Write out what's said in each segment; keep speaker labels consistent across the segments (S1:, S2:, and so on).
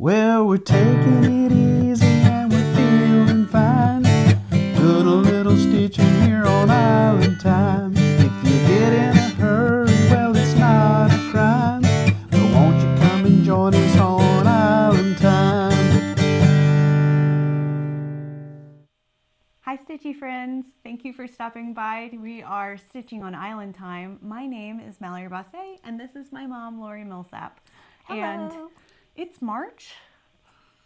S1: Well, we're taking it easy and we're feeling fine. Put a little stitching here on Island Time. If you get in a hurry, well, it's not a crime. But won't you come and join us on Island Time?
S2: Hi Stitchy friends, thank you for stopping by. We are stitching on Island Time. My name is Mallory and this is my mom, Lori Millsap.
S3: Hello.
S2: And it's March.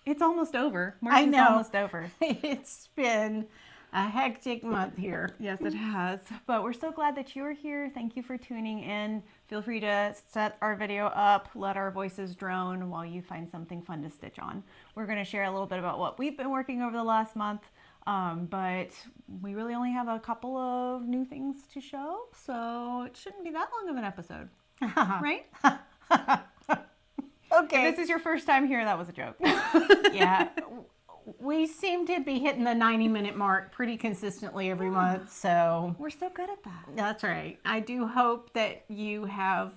S2: It's almost over. March is almost over.
S3: It's been a hectic month here.
S2: Yes, it has. But we're so glad that you're here. Thank you for tuning in. Feel free to set our video up, let our voices drone while you find something fun to stitch on. We're going to share a little bit about what we've been working over the last month. But we really only have a couple of new things to show, so it shouldn't be that long of an episode, right?
S3: Okay.
S2: If this is your first time here, that was a joke.
S3: Yeah. We seem to be hitting the 90-minute mark pretty consistently every month, so
S2: We're so good at that.
S3: that's right. I do hope that you have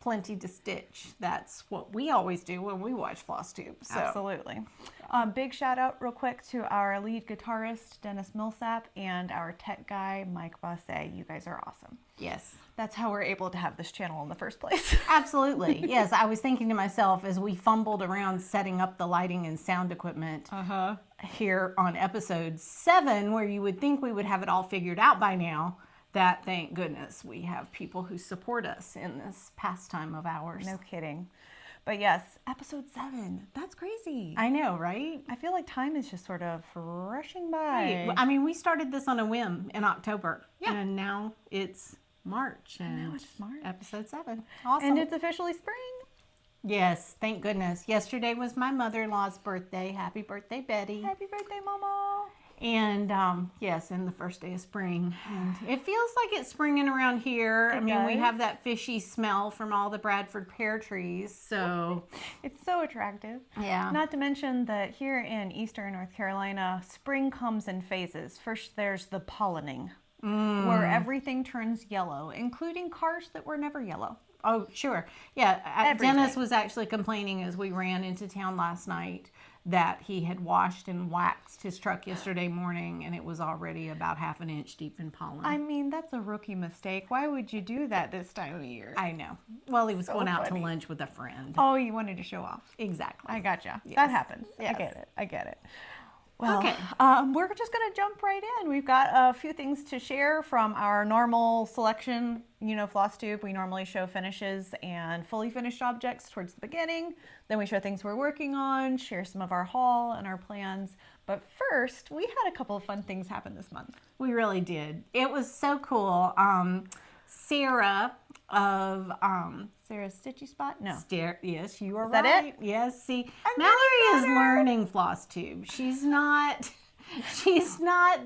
S3: plenty to stitch. That's what we always do when we watch FlossTube. So.
S2: Absolutely. Big shout out real quick to our lead guitarist, Dennis Millsap, and our tech guy, Mike Bosse. You guys are awesome.
S3: Yes.
S2: That's how we're able to have this channel in the first place.
S3: Absolutely. Yes, I was thinking to myself as we fumbled around setting up the lighting and sound equipment here on episode 7, where you would think we would have it all figured out by now, that thank goodness we have people who support us in this pastime of ours.
S2: No kidding. But yes, episode 7. That's crazy.
S3: I know, right?
S2: I feel like time is just sort of rushing by.
S3: I mean, we started this on a whim in October.
S2: Yeah.
S3: And now it's March. And
S2: now it's March.
S3: Episode 7. Awesome.
S2: And it's officially spring.
S3: Yes, thank goodness. Yesterday was my mother-in-law's birthday. Happy birthday, Betty.
S2: Happy birthday, Mama.
S3: And yes, and the first day of spring. And it feels like it's springing around here. I mean, we
S2: does.
S3: have that fishy smell from all the Bradford pear trees. So,
S2: It's so attractive.
S3: yeah.
S2: Not to mention that here in eastern North Carolina, spring comes in phases. First, there's the pollinating, where everything turns yellow, including cars that were never yellow.
S3: Oh, sure. Yeah,
S2: Everything.
S3: Dennis was actually complaining as we ran into town last night that he had washed and waxed his truck yesterday morning and it was already about half an inch deep in pollen.
S2: I mean, that's a rookie mistake. Why would you do that this time of year?
S3: I know. Well, he was
S2: So
S3: going out
S2: funny.
S3: to lunch with a friend.
S2: Oh, you wanted to show off.
S3: Exactly.
S2: I gotcha.
S3: Yes.
S2: That happens.
S3: Yes.
S2: I get it. Well,
S3: Okay.
S2: We're just going to jump right in. We've got a few things to share from our normal selection. You know, FlossTube, we normally show finishes and fully finished objects towards the beginning. Then we show things we're working on, share some of our haul and our plans. But first, we had a couple of fun things happen this month.
S3: We really did. It was so cool. Sarah of
S2: Sarah's Stitchy Spot? No.
S3: yes, you are
S2: Is that
S3: right.
S2: it?
S3: Yes, see,
S2: I'm
S3: Mallory is
S2: getting better.
S3: learning FlossTube. She's not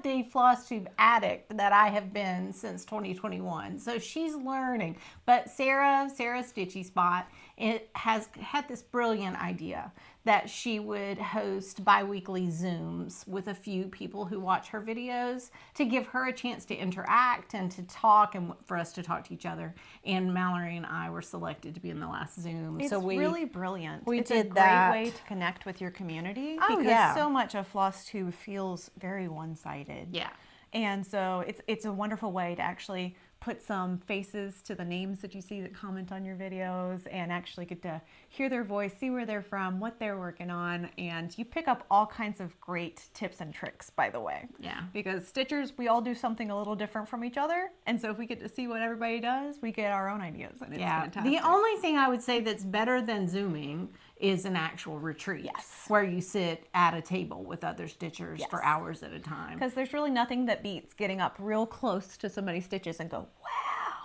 S3: the FlossTube addict that I have been since 2021. So she's learning. But Sarah's Stitchy Spot, it has had this brilliant idea that she would host bi-weekly Zooms with a few people who watch her videos to give her a chance to interact and to talk and for us to talk to each other. And Mallory and I were selected to be in the last Zoom.
S2: It's really brilliant.
S3: we
S2: It's a
S3: did
S2: great
S3: that.
S2: way to connect with your community
S3: Oh,
S2: because
S3: yeah.
S2: so much of FlossTube feels very one-sided.
S3: Yeah.
S2: And so it's a wonderful way to actually put some faces to the names that you see that comment on your videos and actually get to hear their voice, see where they're from, what they're working on, and you pick up all kinds of great tips and tricks, by the way.
S3: Yeah.
S2: Because Stitchers, we all do something a little different from each other, and so if we get to see what everybody does, we get our own ideas, and it's fantastic.
S3: The only thing I would say that's better than Zooming is an actual retreat.
S2: Yes.
S3: Where you sit at a table with other stitchers
S2: Yes.
S3: for hours at a time.
S2: Because there's really nothing that beats getting up real close to somebody's stitches and go, wow.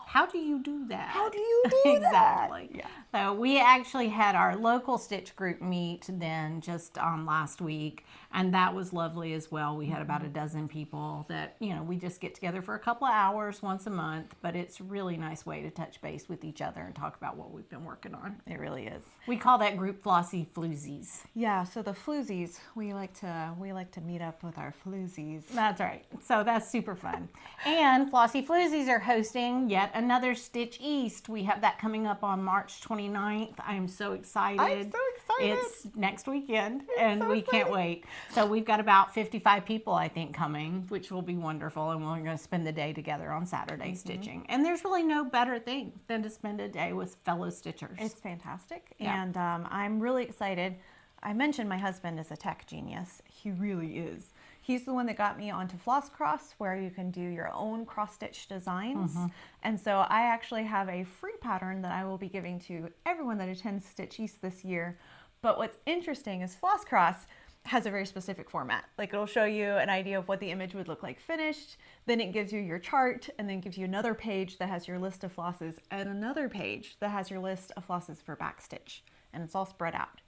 S3: How do you do that?
S2: How do you do that?
S3: Exactly.
S2: Yeah.
S3: So we actually had our local stitch group meet then just last week, and that was lovely as well. We had about a dozen people that, you know, we just get together for a couple of hours once a month, but it's a really nice way to touch base with each other and talk about what we've been working on.
S2: It really is.
S3: We call that group Flossy Floozies.
S2: Yeah, so the floozies, we like to meet up with our floozies.
S3: That's right. So that's super fun. And Flossy Floozies are hosting yet another Stitch East. We have that coming up on March 29th. I am so excited.
S2: I'm so excited.
S3: It's next weekend, and we can't wait. So we've got about 55 people, I think, coming, which will be wonderful, and we're going to spend the day together on Saturday stitching. And there's really no better thing than to spend a day with fellow stitchers.
S2: It's fantastic,
S3: Yeah.
S2: and I'm really excited. I mentioned my husband is a tech genius. He really is. He's the one that got me onto Floss Cross, where you can do your own cross-stitch designs. And so I actually have a free pattern that I will be giving to everyone that attends Stitch East this year. But what's interesting is Floss Cross has a very specific format. Like, it'll show you an idea of what the image would look like finished, then it gives you your chart, and then gives you another page that has your list of flosses, and another page that has your list of flosses for backstitch. And it's all spread out.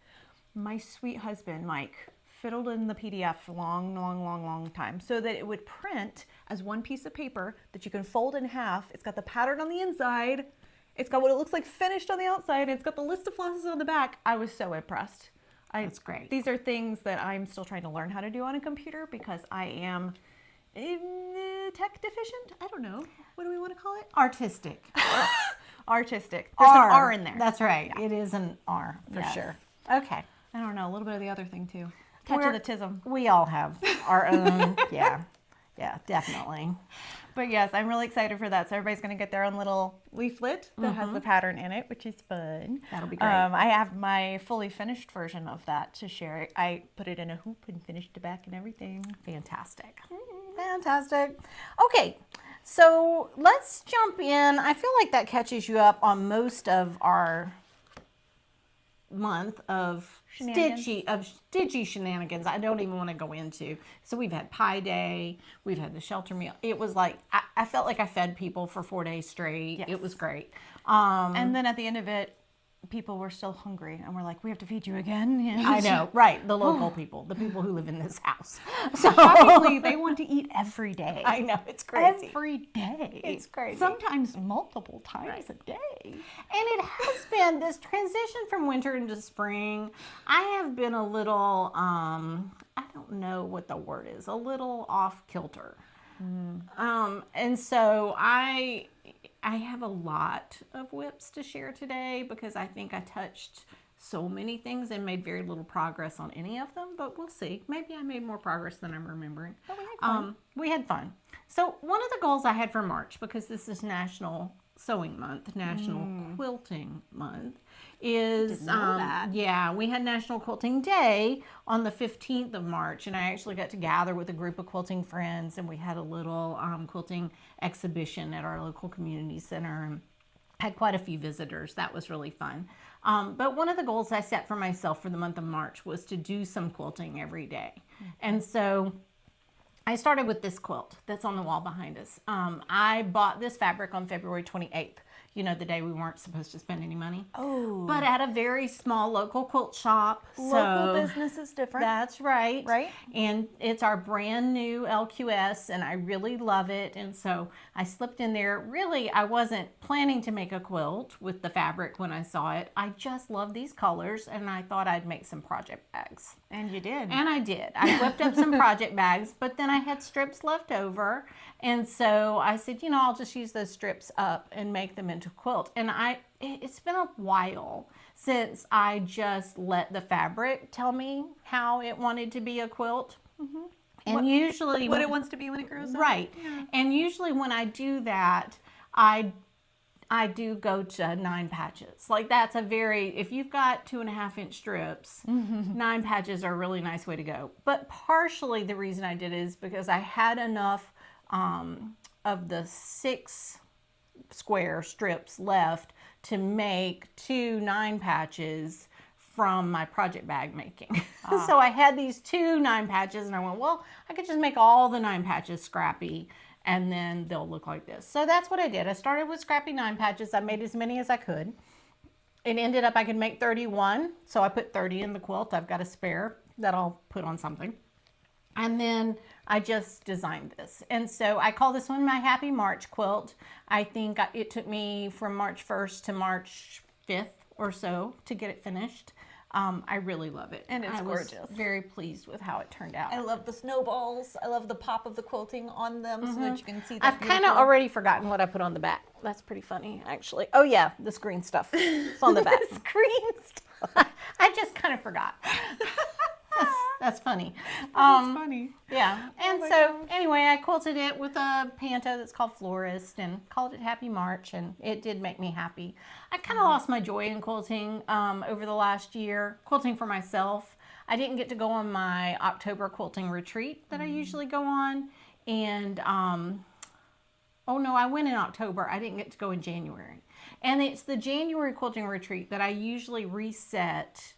S2: My sweet husband, Mike, fiddled in the PDF for a long time so that it would print as one piece of paper that you can fold in half. It's got the pattern on the inside. It's got what it looks like finished on the outside. And it's got the list of flosses on the back. I was so impressed.
S3: That's great.
S2: These are things that I'm still trying to learn how to do on a computer because I am tech deficient. I don't know. What do we want to call it?
S3: Artistic.
S2: Artistic. There's an R in there.
S3: That's right. Yeah. It is an R for sure. Okay.
S2: I don't know. A little bit of the other thing too. Touch of the tism.
S3: We all have our own. Yeah, definitely.
S2: But yes, I'm really excited for that. So everybody's going to get their own little leaflet that has the pattern in it, which is fun.
S3: That'll be great.
S2: I have my fully finished version of that to share. I put it in a hoop and finished the back and everything.
S3: Fantastic. Fantastic. Okay, so let's jump in. I feel like that catches you up on most of our month of stitchy shenanigans. I don't even want to go into. So we've had Pie Day, we've had the shelter meal. It was like I felt like I fed people for 4 days straight.
S2: Yes.
S3: It was great.
S2: And then at the end of it, people were still hungry and we're like, we have to feed you again. And
S3: I know, right? The local people, the people who live in this house. So
S2: shockingly, they want to eat every day.
S3: I know, it's crazy.
S2: Every day.
S3: It's crazy.
S2: Sometimes multiple times a day.
S3: And it has been this transition from winter into spring. I have been a little, I don't know what the word is, a little off kilter. And so I have a lot of whips to share today because I think I touched so many things and made very little progress on any of them, but we'll see. Maybe I made more progress than I'm remembering.
S2: But we had fun.
S3: We had fun. So one of the goals I had for March, because this is National Sewing Month, National Quilting Month, is yeah, we had National Quilting Day on the 15th of March, and I actually got to gather with a group of quilting friends, and we had a little quilting exhibition at our local community center, and had quite a few visitors. That was really fun. But one of the goals I set for myself for the month of March was to do some quilting every day. And so I started with this quilt that's on the wall behind us. I bought this fabric on February 28th. You know, the day we weren't supposed to spend any money.
S2: Oh.
S3: But at a very small local quilt shop.
S2: Local business is different.
S3: That's right.
S2: Right.
S3: And it's our brand new LQS, and I really love it. And so I slipped in there. Really, I wasn't planning to make a quilt with the fabric when I saw it. I just love these colors, and I thought I'd make some project bags.
S2: And you did.
S3: And I did. I whipped up some project bags, but then I had strips left over. And so I said, you know, I'll just use those strips up and make them into a quilt. And it's been a while since I just let the fabric tell me how it wanted to be a quilt. And usually
S2: what it wants to be when it grows up.
S3: Right. Yeah. And usually when I do that, I do go to 9 patches. Like that's if you've got 2.5-inch strips, 9 patches are a really nice way to go. But partially the reason I did it is because I had enough of the 6 square strips left to make 2 9 patches from my project bag making. So I had these 2 9 patches and I went, well, I could just make all the 9 patches scrappy and then they'll look like this. So that's what I did. I started with scrappy 9 patches. I made as many as I could. It ended up I could make 31. So I put 30 in the quilt. I've got a spare that I'll put on something. And then I just designed this. And so I call this one my Happy March quilt. I think it took me from March 1st to March 5th or so to get it finished. I really love it.
S2: And it's gorgeous.
S3: I was very pleased with how it turned out.
S2: I love the snowballs. I love the pop of the quilting on them so that you can see that.
S3: I've kind of already forgotten what I put on the back. That's pretty funny, actually. Oh yeah, this green stuff. It's on the back.
S2: This green stuff.
S3: I just kind of forgot. That's funny.
S2: That's funny.
S3: Yeah. And so anyway, I quilted it with a panto that's called Florist and called it Happy March, and it did make me happy. I kind of lost my joy in quilting over the last year, quilting for myself. I didn't get to go on my October quilting retreat that I usually go on. And, oh no, I went in October. I didn't get to go in January. And it's the January quilting retreat that I usually reset,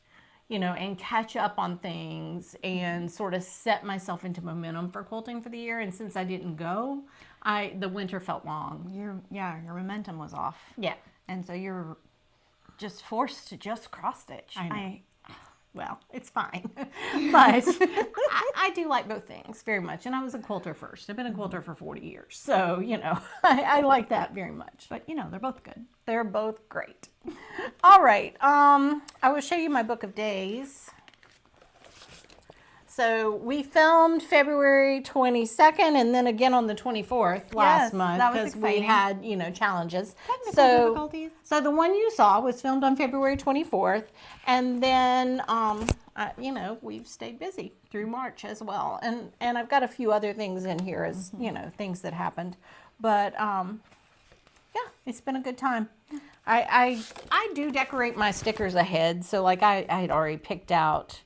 S3: you know, and catch up on things and sort of set myself into momentum for quilting for the year. And since I didn't go, the winter felt long.
S2: Your momentum was off.
S3: Yeah.
S2: And so you're just forced to just cross stitch.
S3: I know. Well, it's fine. But I do like both things very much. And I was a quilter first. I've been a quilter for 40 years. So, you know, I like that very much.
S2: But, you know, they're both good.
S3: They're both great. All right. I will show you my book of days. So we filmed February 22nd and then again on the 24th last month because we had, you know, challenges.
S2: Technical difficulties.
S3: So the one you saw was filmed on February 24th, and then you know, we've stayed busy through March as well, and I've got a few other things in here as you know, things that happened, but yeah, it's been a good time. I do decorate my stickers ahead, so like I had already picked out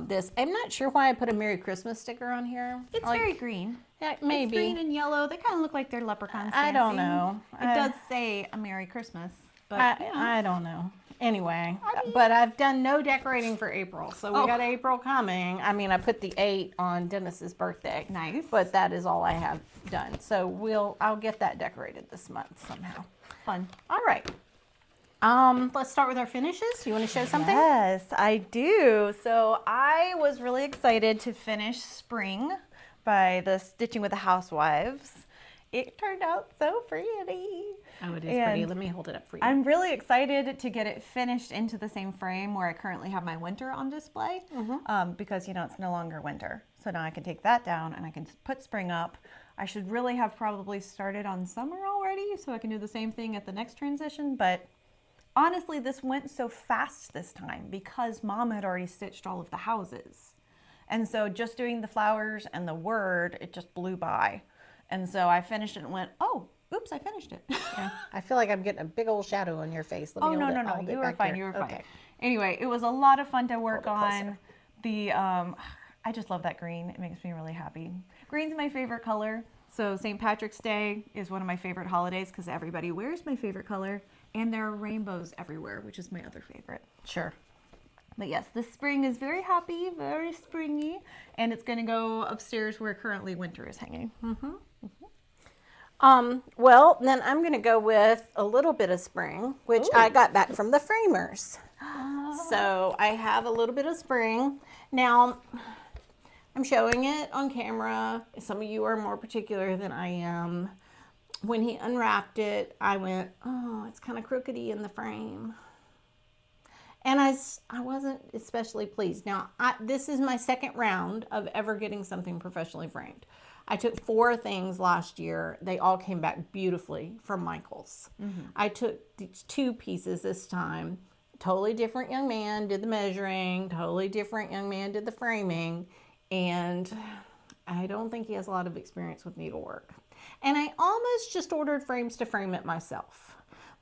S3: this. I'm not sure why I put a Merry Christmas sticker on here.
S2: It's like, very green.
S3: Yeah, maybe.
S2: It's green and yellow. They kind of look like they're leprechauns.
S3: I don't know.
S2: It does say a Merry Christmas, but
S3: I don't know. Anyway, but I've done no decorating for April, so we got April coming. I mean, I put the 8 on Dennis's birthday.
S2: Nice.
S3: But that is all I have done. So I'll get that decorated this month somehow.
S2: Fun.
S3: All right. Let's start with our finishes. You want to show something?
S2: Yes, I do. So I was really excited to finish spring by the Stitching with the Housewives. It turned out so pretty.
S3: Oh, it is pretty. Let me hold it up for you.
S2: I'm really excited to get it finished into the same frame where I currently have my winter on display because, you know, it's no longer winter. So now I can take that down and I can put spring up. I should really have probably started on summer already so I can do the same thing at the next transition. But honestly, this went so fast this time because Mom had already stitched all of the houses. And so just doing the flowers and the word, it just blew by. And so I finished it and went, oh, oops, I finished it.
S3: Yeah. I feel like I'm getting a big old shadow on your face. Let me
S2: no. You were fine. You were fine. Anyway, it was a lot of fun to work on. I just love that green. It makes me really happy. Green's my favorite color. So St. Patrick's Day is one of my favorite holidays because everybody wears my favorite color. And there are rainbows everywhere, which is my other favorite.
S3: Sure.
S2: But yes, this spring is very happy, very springy. And it's going to go upstairs where currently winter is hanging.
S3: Well, then I'm going to go with a little bit of spring, which I got back from the framers. So I have a little bit of spring. Now, I'm showing it on camera. Some of you are more particular than I am. When he unwrapped it, I went, oh, it's kind of crookedy in the frame. And I wasn't especially pleased. Now, this is my second round of ever getting something professionally framed. I took 4 things last year. They all came back beautifully from Michael's. I took 2 pieces this time. Totally different young man did the measuring. Totally different young man did the framing. And I don't think he has a lot of experience with needlework. And I almost just ordered frames to frame it myself.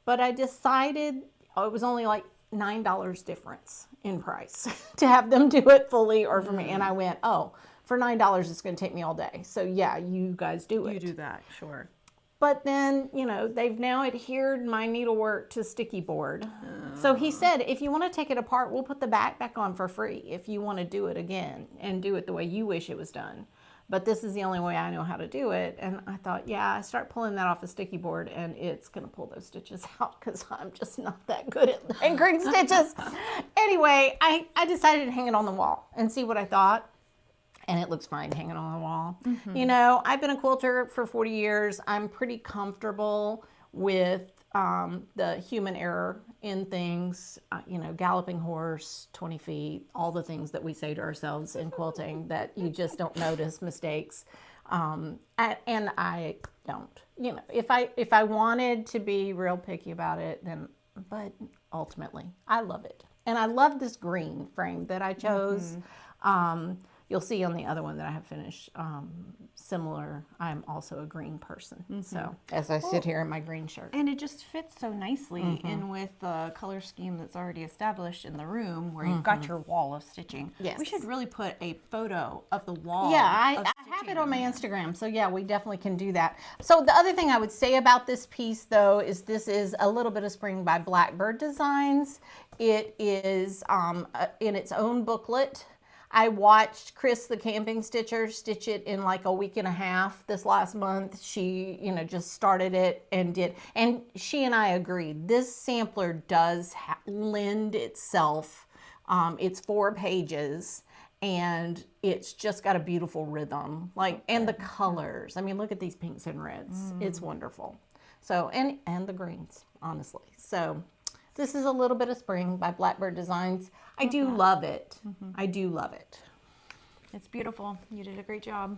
S3: But I decided it was only like $9 difference in price to have them do it fully or for me. And I went, oh, for $9, it's going to take me all day. So yeah, you guys do it.
S2: You do that, sure.
S3: But then, you know, they've now adhered my needlework to sticky board. So he said, if you want to take it apart, we'll put the back on for free if you want to do it again and do it the way you wish it was done. But this is the only way I know how to do it. And I thought, yeah, I start pulling that off a sticky board and it's going to pull those stitches out because I'm just not that good at anchoring stitches. Anyway, I decided to hang it on the wall and see what I thought. And it looks fine hanging on the wall. You know, I've been a quilter for 40 years. I'm pretty comfortable with the human error in things, you know, galloping horse, 20 feet, all the things that we say to ourselves in quilting that you just don't notice mistakes. And I don't, you know, if I wanted to be real picky about it, then, but ultimately I love it. And I love this green frame that I chose. You'll see on the other one that I have finished similar. I'm also a green person. So as I sit here in my green shirt.
S2: And it just fits so nicely in with the color scheme that's already established in the room where you've got your wall of stitching.
S3: Yes.
S2: We should really put a photo of the wall.
S3: Yeah, I have it on my Instagram. So yeah, we definitely can do that. So the other thing I would say about this piece though is this is a little bit of spring by Blackbird Designs. It is in its own booklet. I watched Chris, the camping stitcher, stitch it in like a week and a half this last month. She, just started it and did. And she and I agreed. This sampler does lend itself. It's 4 pages and it's just got a beautiful rhythm. And the colors. I mean, look at these pinks and reds. It's wonderful. So, and the greens, honestly. So this is a little bit of spring by Blackbird Designs. I do love it. I do love it.
S2: It's beautiful. You did a great job.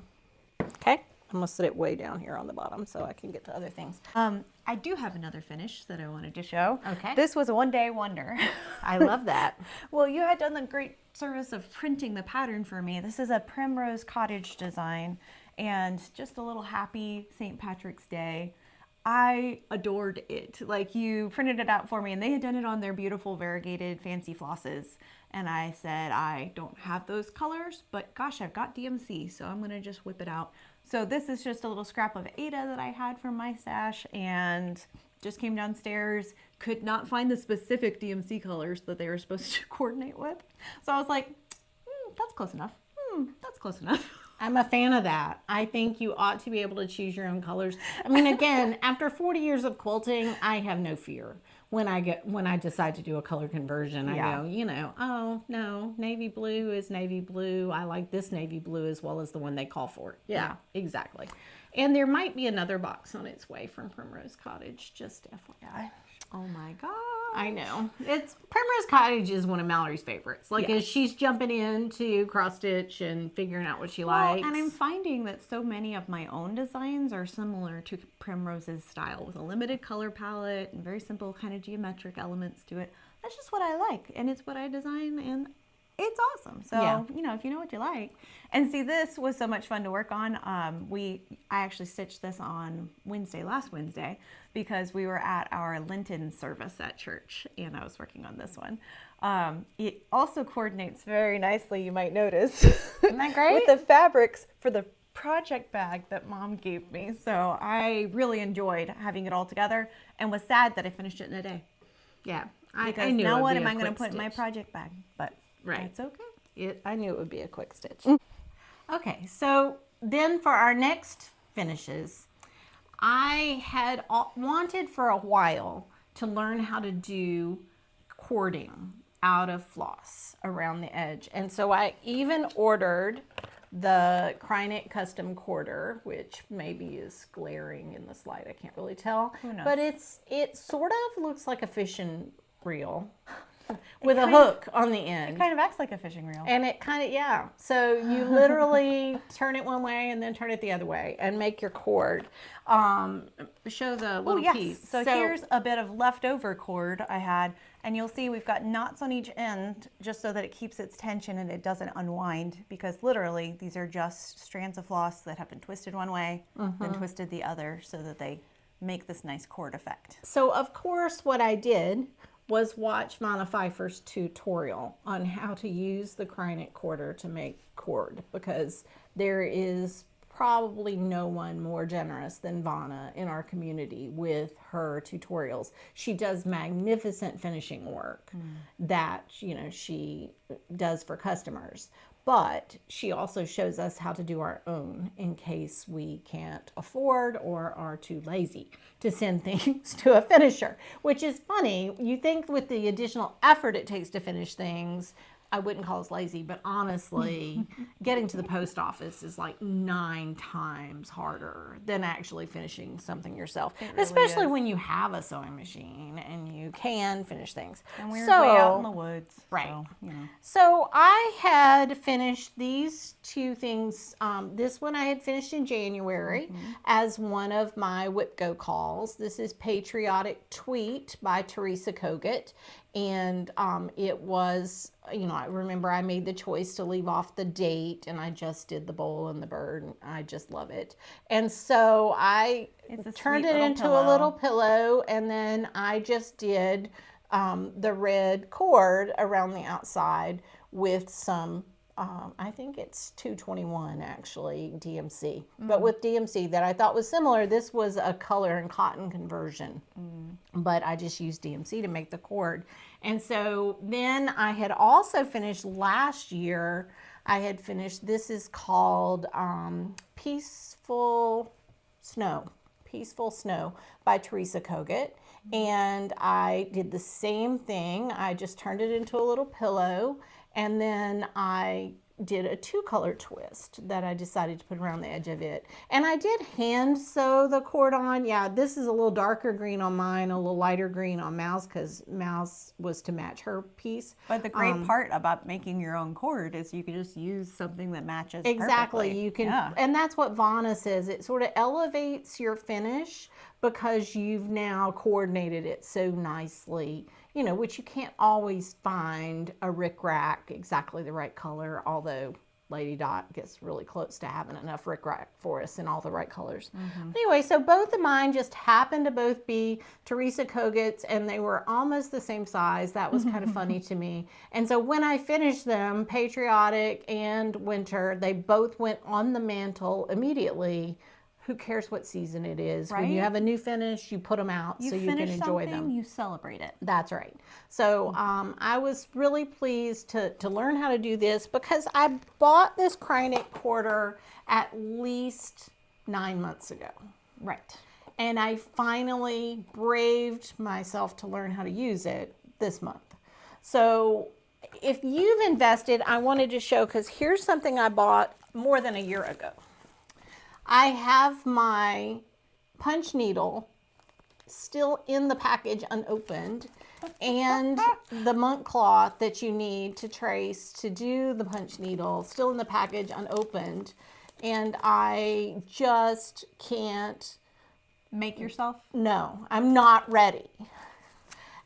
S3: Okay. I'm going to sit it way down here on the bottom so I can get to other things.
S2: I do have another finish that I wanted to show.
S3: Okay.
S2: This was a one-day wonder.
S3: I love that.
S2: Well, you had done the great service of printing the pattern for me. This is a Primrose Cottage design and just a little happy St. Patrick's Day. I adored it. Like, you printed it out for me and they had done it on their beautiful variegated fancy flosses. And I said, I don't have those colors, but gosh, I've got DMC, so I'm gonna just whip it out. So this is just a little scrap of Ada that I had from my stash and just came downstairs, could not find the specific DMC colors that they were supposed to coordinate with. So I was like, that's close enough. That's close enough.
S3: I'm a fan of that. I think you ought to be able to choose your own colors. I mean, again, after 40 years of quilting, I have no fear. When I decide to do a color conversion, I go, oh no, navy blue is navy blue. I like this navy blue as well as the one they call for. Yeah, exactly. And there might be another box on its way from Primrose Cottage, just FYI.
S2: Oh my God.
S3: I know. It's Primrose Cottage is one of Mallory's favorites. As she's jumping into cross stitch and figuring out what she likes.
S2: And I'm finding that so many of my own designs are similar to Primrose's style with a limited color palette and very simple kind of geometric elements to it. That's just what I like, and it's what I design, and it's awesome. So, if you know what you like. And see, this was so much fun to work on. I actually stitched this on last Wednesday, because we were at our Lenten service at church, and I was working on this one. It also coordinates very nicely, you might notice.
S3: Isn't that great?
S2: With the fabrics for the project bag that Mom gave me. So I really enjoyed having it all together and was sad that I finished it in a day.
S3: Yeah.
S2: Because now what am I going to put in my project bag? But that's okay.
S3: I knew it would be a quick stitch. Okay, so then for our next finishes, I had wanted for a while to learn how to do cording out of floss around the edge. And so I even ordered the Crynit custom quarter, which maybe is glaring in this light. I can't really tell.
S2: Who knows?
S3: But it sort of looks like a fishing reel with a hook on the end.
S2: It kind of acts like a fishing reel.
S3: And it kind of, so you literally turn it one way and then turn it the other way and make your cord. Show the little piece.
S2: So here's a bit of leftover cord I had, and you'll see we've got knots on each end just so that it keeps its tension and it doesn't unwind, because literally these are just strands of floss that have been twisted one way, then twisted the other, so that they make this nice cord effect.
S3: So of course what I did was watch Vonna Pfeiffer's tutorial on how to use the Crynit quarter to make cord, because there is probably no one more generous than Vonna in our community with her tutorials. She does magnificent finishing work that she does for customers, but she also shows us how to do our own in case we can't afford or are too lazy to send things to a finisher, which is funny. You think with the additional effort it takes to finish things, I wouldn't call us lazy, but honestly, getting to the post office is like 9 times harder than actually finishing something yourself.
S2: really
S3: Especially
S2: is.
S3: when you have a sewing machine and you can finish things.
S2: And we're way out in the woods.
S3: Right.
S2: So, you know.
S3: So I had finished these 2 things. This one I had finished in January as one of my Whip Go calls. This is Patriotic Tweet by Teresa Kogut. And it was, you know, I remember I made the choice to leave off the date, and I just did the bowl and the bird, and I just love it. And so I turned it into a little pillow, and then I just did the red cord around the outside with some, I think it's 221 actually, DMC. But with DMC that I thought was similar, this was a color and cotton conversion. But I just used DMC to make the cord. And so then I had also finished last year, I had finished, this is called Peaceful Snow by Teresa Kogut. And I did the same thing. I just turned it into a little pillow, and then I did a 2-color twist that I decided to put around the edge of it. And I did hand sew the cord on. Yeah, this is a little darker green on mine, a little lighter green on Mal's, because Mal's was to match her piece.
S2: But the great part about making your own cord is you can just use something that matches
S3: Exactly.
S2: perfectly.
S3: You can, and that's what Vonna says. It sort of elevates your finish because you've now coordinated it so nicely, you know, which you can't always find a rickrack exactly the right color, although Lady Dot gets really close to having enough rickrack for us in all the right colors. Anyway, so both of mine just happened to both be Teresa Kogut's, and they were almost the same size. That was kind of funny to me. And so when I finished them, Patriotic and Winter, they both went on the mantle immediately. Who cares what season it is?
S2: Right?
S3: When you have a new finish, you put them out so you can enjoy them.
S2: You celebrate it.
S3: That's right. So I was really pleased to learn how to do this because I bought this Krynic quarter at least 9 months ago.
S2: Right.
S3: And I finally braved myself to learn how to use it this month. So if you've invested, I wanted to show, because here's something I bought more than a year ago. I have my punch needle still in the package unopened, and the monk cloth that you need to trace to do the punch needle still in the package unopened, and I just can't
S2: Make yourself?
S3: No, I'm not ready.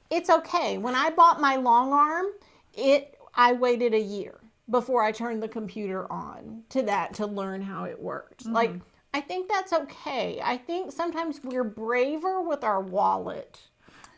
S3: It's okay. When I bought my long arm, I waited a year before I turned the computer on to learn how it worked. Like, I think that's okay. I think sometimes we're braver with our wallet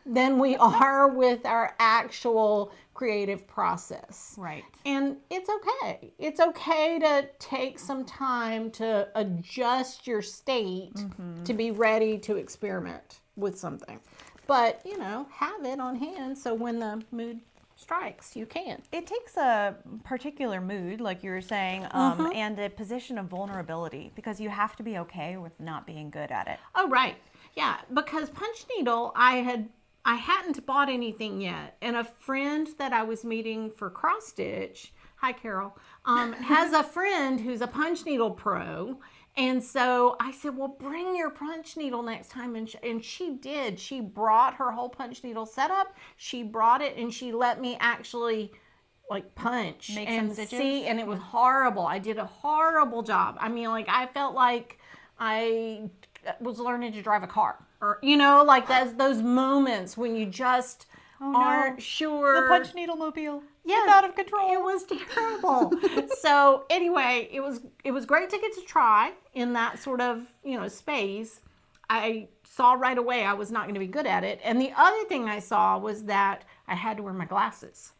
S3: than we are with our actual creative process.
S2: Right.
S3: And it's okay. It's okay to take some time to adjust your state to be ready to experiment with something. But, you know, have it on hand so when the mood strikes, you can.
S2: It takes a particular mood, like you were saying, and a position of vulnerability, because you have to be okay with not being good at it.
S3: Oh, right. Yeah, because punch needle, I hadn't bought anything yet. And a friend that I was meeting for cross stitch, hi Carol, has a friend who's a punch needle pro. And so I said, well, bring your punch needle next time. And she did. She brought her whole punch needle setup. She brought it and she let me actually like punch and see. And it was horrible. I did a horrible job. I mean, like I felt like I was learning to drive a car. Or, you know, like those moments when you just aren't sure.
S2: The punch needle mobile.
S3: Yes,
S2: it's out of control.
S3: It was terrible. So anyway, it was great to get to try in that sort of, you know, space. I saw right away I was not going to be good at it. And the other thing I saw was that I had to wear my glasses,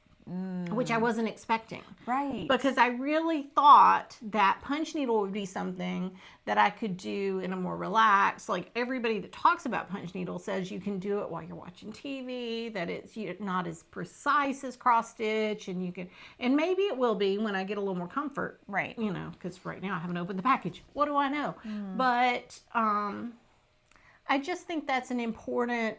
S3: which I wasn't expecting.
S2: Right.
S3: Because I really thought that punch needle would be something that I could do in a more relaxed, like everybody that talks about punch needle says you can do it while you're watching TV, that it's not as precise as cross stitch, and you can, and maybe it will be when I get a little more comfort.
S2: Right.
S3: You know, because right now I haven't opened the package. What do I know? But I just think that's an important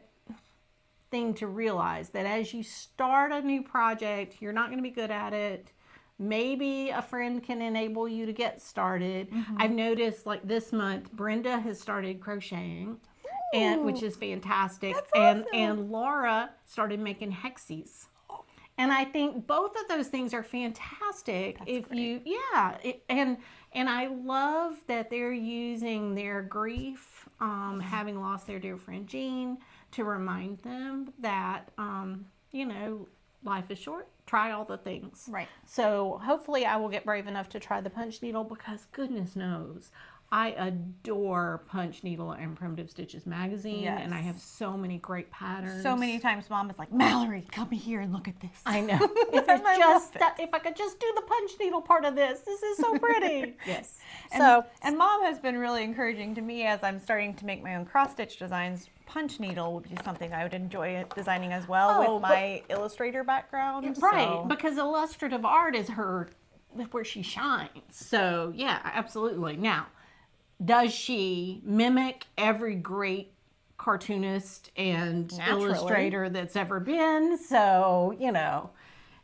S3: thing to realize, that as you start a new project, you're not going to be good at it. Maybe a friend can enable you to get started. I've noticed like this month, Brenda has started crocheting, and which is fantastic.
S2: That's
S3: And Laura started making hexies. And I think both of those things are fantastic. And I love that they're using their grief, having lost their dear friend Jean, to remind them that, you know, life is short. Try all the things.
S2: Right.
S3: So hopefully I will get brave enough to try the punch needle, because goodness knows, I adore Punch Needle and Primitive Stitches magazine,
S2: Yes.
S3: and I have so many great patterns.
S2: So many times Mom is like, Mallory, come here and look at this.
S3: I know. If I could just do the punch needle part of this. This is so pretty. Yes.
S2: And Mom has been really encouraging to me as I'm starting to make my own cross stitch designs. Punch needle would be something I would enjoy designing as well with my illustrator background.
S3: Right, because illustrative art is where she shines. So yeah, absolutely. Now, does she mimic every great cartoonist and illustrator that's ever been? So, you know,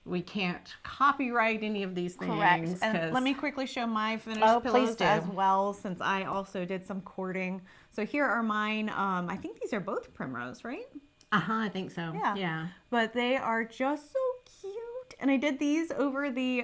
S3: we can't copyright any of these things.
S2: Correct. And let me quickly show my finished pillows as well, since I also did some cording. So here are mine. I think these are both Primrose, right?
S3: I think so. Yeah.
S2: But they are just so cute. And I did these over the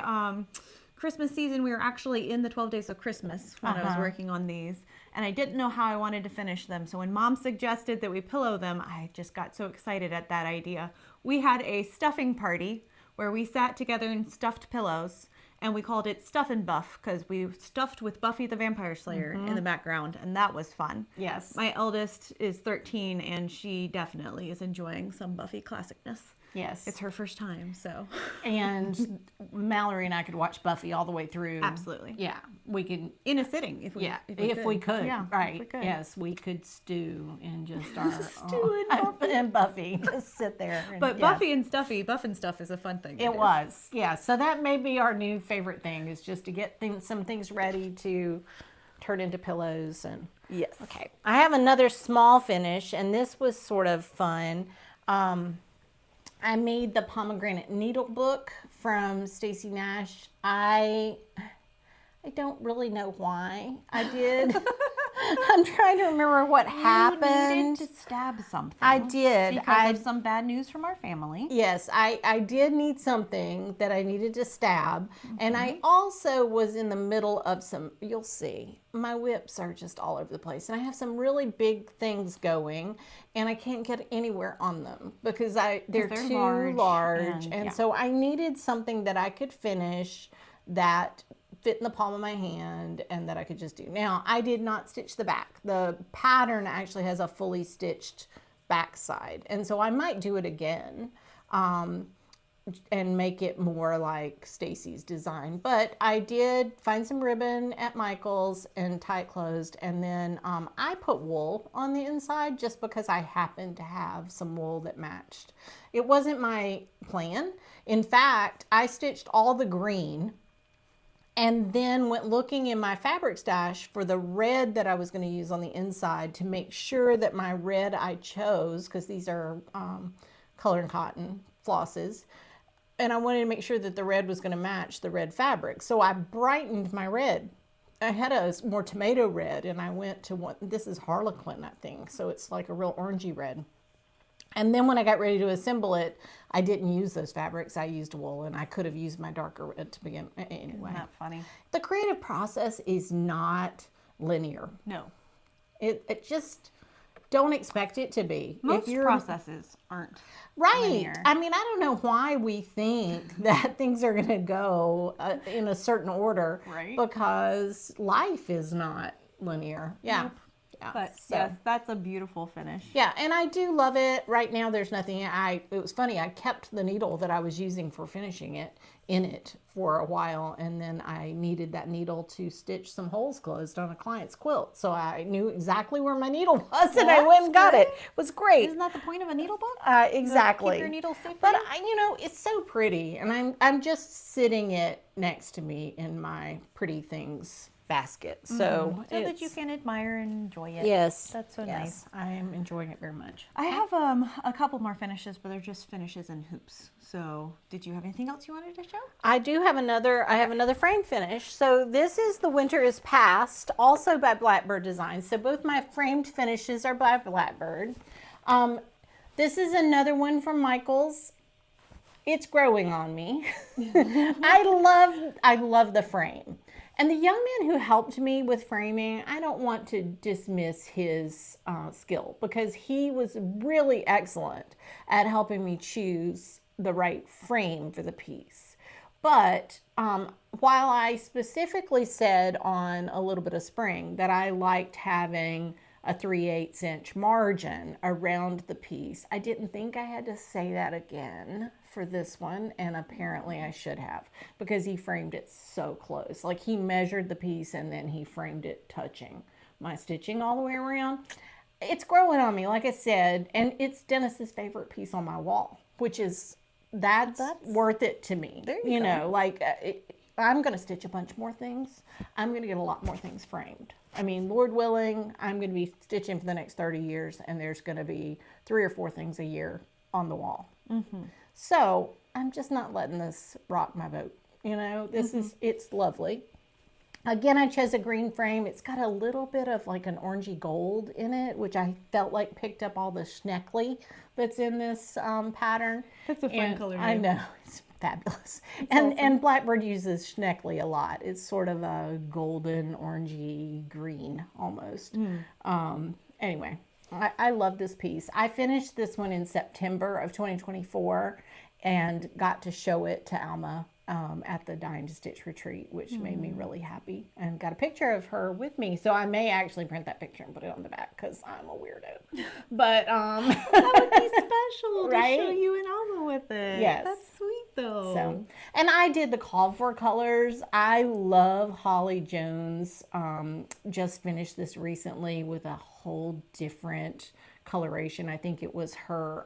S2: Christmas season. We were actually in the 12 days of Christmas when I was working on these. And I didn't know how I wanted to finish them. So when Mom suggested that we pillow them, I just got so excited at that idea. We had a stuffing party where we sat together and stuffed pillows. And we called it Stuff and Buff, because we stuffed with Buffy the Vampire Slayer in the background, and that was fun.
S3: Yes.
S2: My eldest is 13, and she definitely is enjoying some Buffy classicness.
S3: Yes.
S2: It's her first time, so.
S3: And Mallory and I could watch Buffy all the way through.
S2: Absolutely.
S3: Yeah. We could.
S2: In a sitting, if we could.
S3: Yeah,
S2: right.
S3: If we could. Yes, we could stew in just our
S2: Stew
S3: and Buffy. Just sit there.
S2: But Buffy and Stuffy, Buff and Stuff is a fun thing.
S3: It was. Yeah. So that may be our new favorite thing, is just to get some things ready to turn into pillows. And
S2: yes.
S3: Okay. I have another small finish, and this was sort of fun. I made the pomegranate needle book from Stacy Nash. I don't really know why I did. I'm trying to remember what happened.
S2: You needed to stab something.
S3: I did.
S2: Because of some bad news from our family.
S3: Yes, I did need something that I needed to stab. And I also was in the middle of some, you'll see, my whips are just all over the place. And I have some really big things going, and I can't get anywhere on them because they're too large. And so I needed something that I could finish that fit in the palm of my hand and that I could just do. Now, I did not stitch the back. The pattern actually has a fully stitched backside. And so I might do it again and make it more like Stacy's design. But I did find some ribbon at Michael's and tie it closed. And then I put wool on the inside just because I happened to have some wool that matched. It wasn't my plan. In fact, I stitched all the green and then went looking in my fabric stash for the red that I was going to use on the inside to make sure that my red I chose, because these are color and cotton flosses, and I wanted to make sure that the red was going to match the red fabric. So I brightened my red. I had a more tomato red, and I went to this is Harlequin, I think, so it's like a real orangey red. And then when I got ready to assemble it, I didn't use those fabrics. I used wool, and I could have used my darker red to begin. Anyway,
S2: isn't that funny?
S3: The creative process is not linear.
S2: No.
S3: It just, don't expect it to be.
S2: Most processes aren't
S3: linear. I mean, I don't know why we think that things are going to go in a certain order.
S2: Right.
S3: Because life is not linear. Yeah.
S2: Nope.
S3: Yeah,
S2: but
S3: so.
S2: yes, that's a beautiful finish.
S3: Yeah, and I do love it. Right now there's nothing. It was funny, I kept the needle that I was using for finishing it in it for a while, and then I needed that needle to stitch some holes closed on a client's quilt. So I knew exactly where my needle was, and I went and got it. It was great.
S2: Isn't that the point of a needle book?
S3: Exactly.
S2: Keep your needle safe.
S3: But you know, it's so pretty, and I'm just sitting it next to me in my pretty things basket. So,
S2: So that you can admire and enjoy it.
S3: Yes.
S2: That's so nice.
S3: I am enjoying it very much.
S2: I have a couple more finishes, but they're just finishes in hoops. So did you have anything else you wanted to show?
S3: I have another frame finish. So this is The Winter is Past, also by Blackbird Designs. So both my framed finishes are by Blackbird. This is another one from Michaels. It's growing on me. I love the frame. And the young man who helped me with framing, I don't want to dismiss his skill, because he was really excellent at helping me choose the right frame for the piece. But while I specifically said on A Little Bit of Spring that I liked having a 3/8 inch margin around the piece, I didn't think I had to say that again for this one, and apparently I should have, because he framed it so close. Like, he measured the piece and then he framed it touching my stitching all the way around. It's growing on me, like I said, and it's Dennis's favorite piece on my wall, which is that's worth it to me. You know, like I'm going to stitch a bunch more things. I'm going to get a lot more things framed. I mean, Lord willing, I'm going to be stitching for the next 30 years, and there's going to be 3 or 4 things a year on the wall. So I'm just not letting this rock my boat. You know, this is, it's lovely. Again, I chose a green frame. It's got a little bit of like an orangey gold in it, which I felt like picked up all the schneckly that's in this pattern.
S2: That's a fun color.
S3: I know, it's fabulous. And Blackbird uses schneckly a lot. It's sort of a golden, orangey green almost. Anyway, I love this piece. I finished this one in September of 2024 and got to show it to Alma at the Dying to Stitch retreat, which made me really happy, and got a picture of her with me. So I may actually print that picture and put it on the back, because I'm a weirdo. But
S2: that would be special,
S3: right?
S2: To show you and Alma with it.
S3: Yes.
S2: That's sweet though.
S3: So, and I did the call for colors. I love Holly Jones. Just finished this recently with a whole different coloration. I think it was her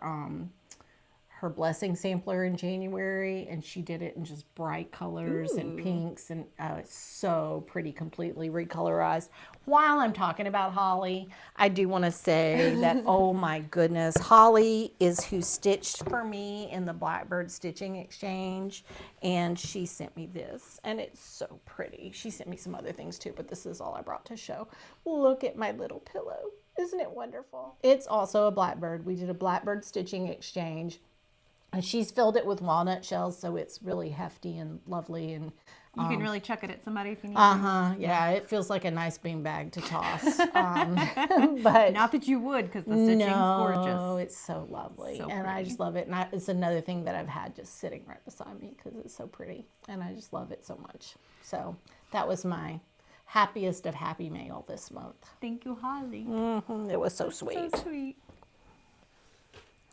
S3: her blessing sampler in January, and she did it in just bright colors and pinks, and it's so pretty, completely recolorized. While I'm talking about Holly, I do want to say that oh my goodness, Holly is who stitched for me in the Blackbird Stitching Exchange, and she sent me this, and it's so pretty. She sent me some other things too, but this is all I brought to show. Look at my little pillow. Isn't it wonderful? It's also a Blackbird. We did a Blackbird Stitching Exchange. And she's filled it with walnut shells, so it's really hefty and lovely. And
S2: you can really chuck it at somebody if you need to.
S3: Yeah, it feels like a nice bean bag to toss. But
S2: not that you would, because the stitching's gorgeous.
S3: No, it's so lovely.
S2: So
S3: and I
S2: pretty.
S3: just love it. And it's another thing that I've had just sitting right beside me, because it's so pretty. And I just love it so much. So that was my happiest of happy mail this month.
S2: Thank you, Holly.
S3: It was so sweet.
S2: So sweet.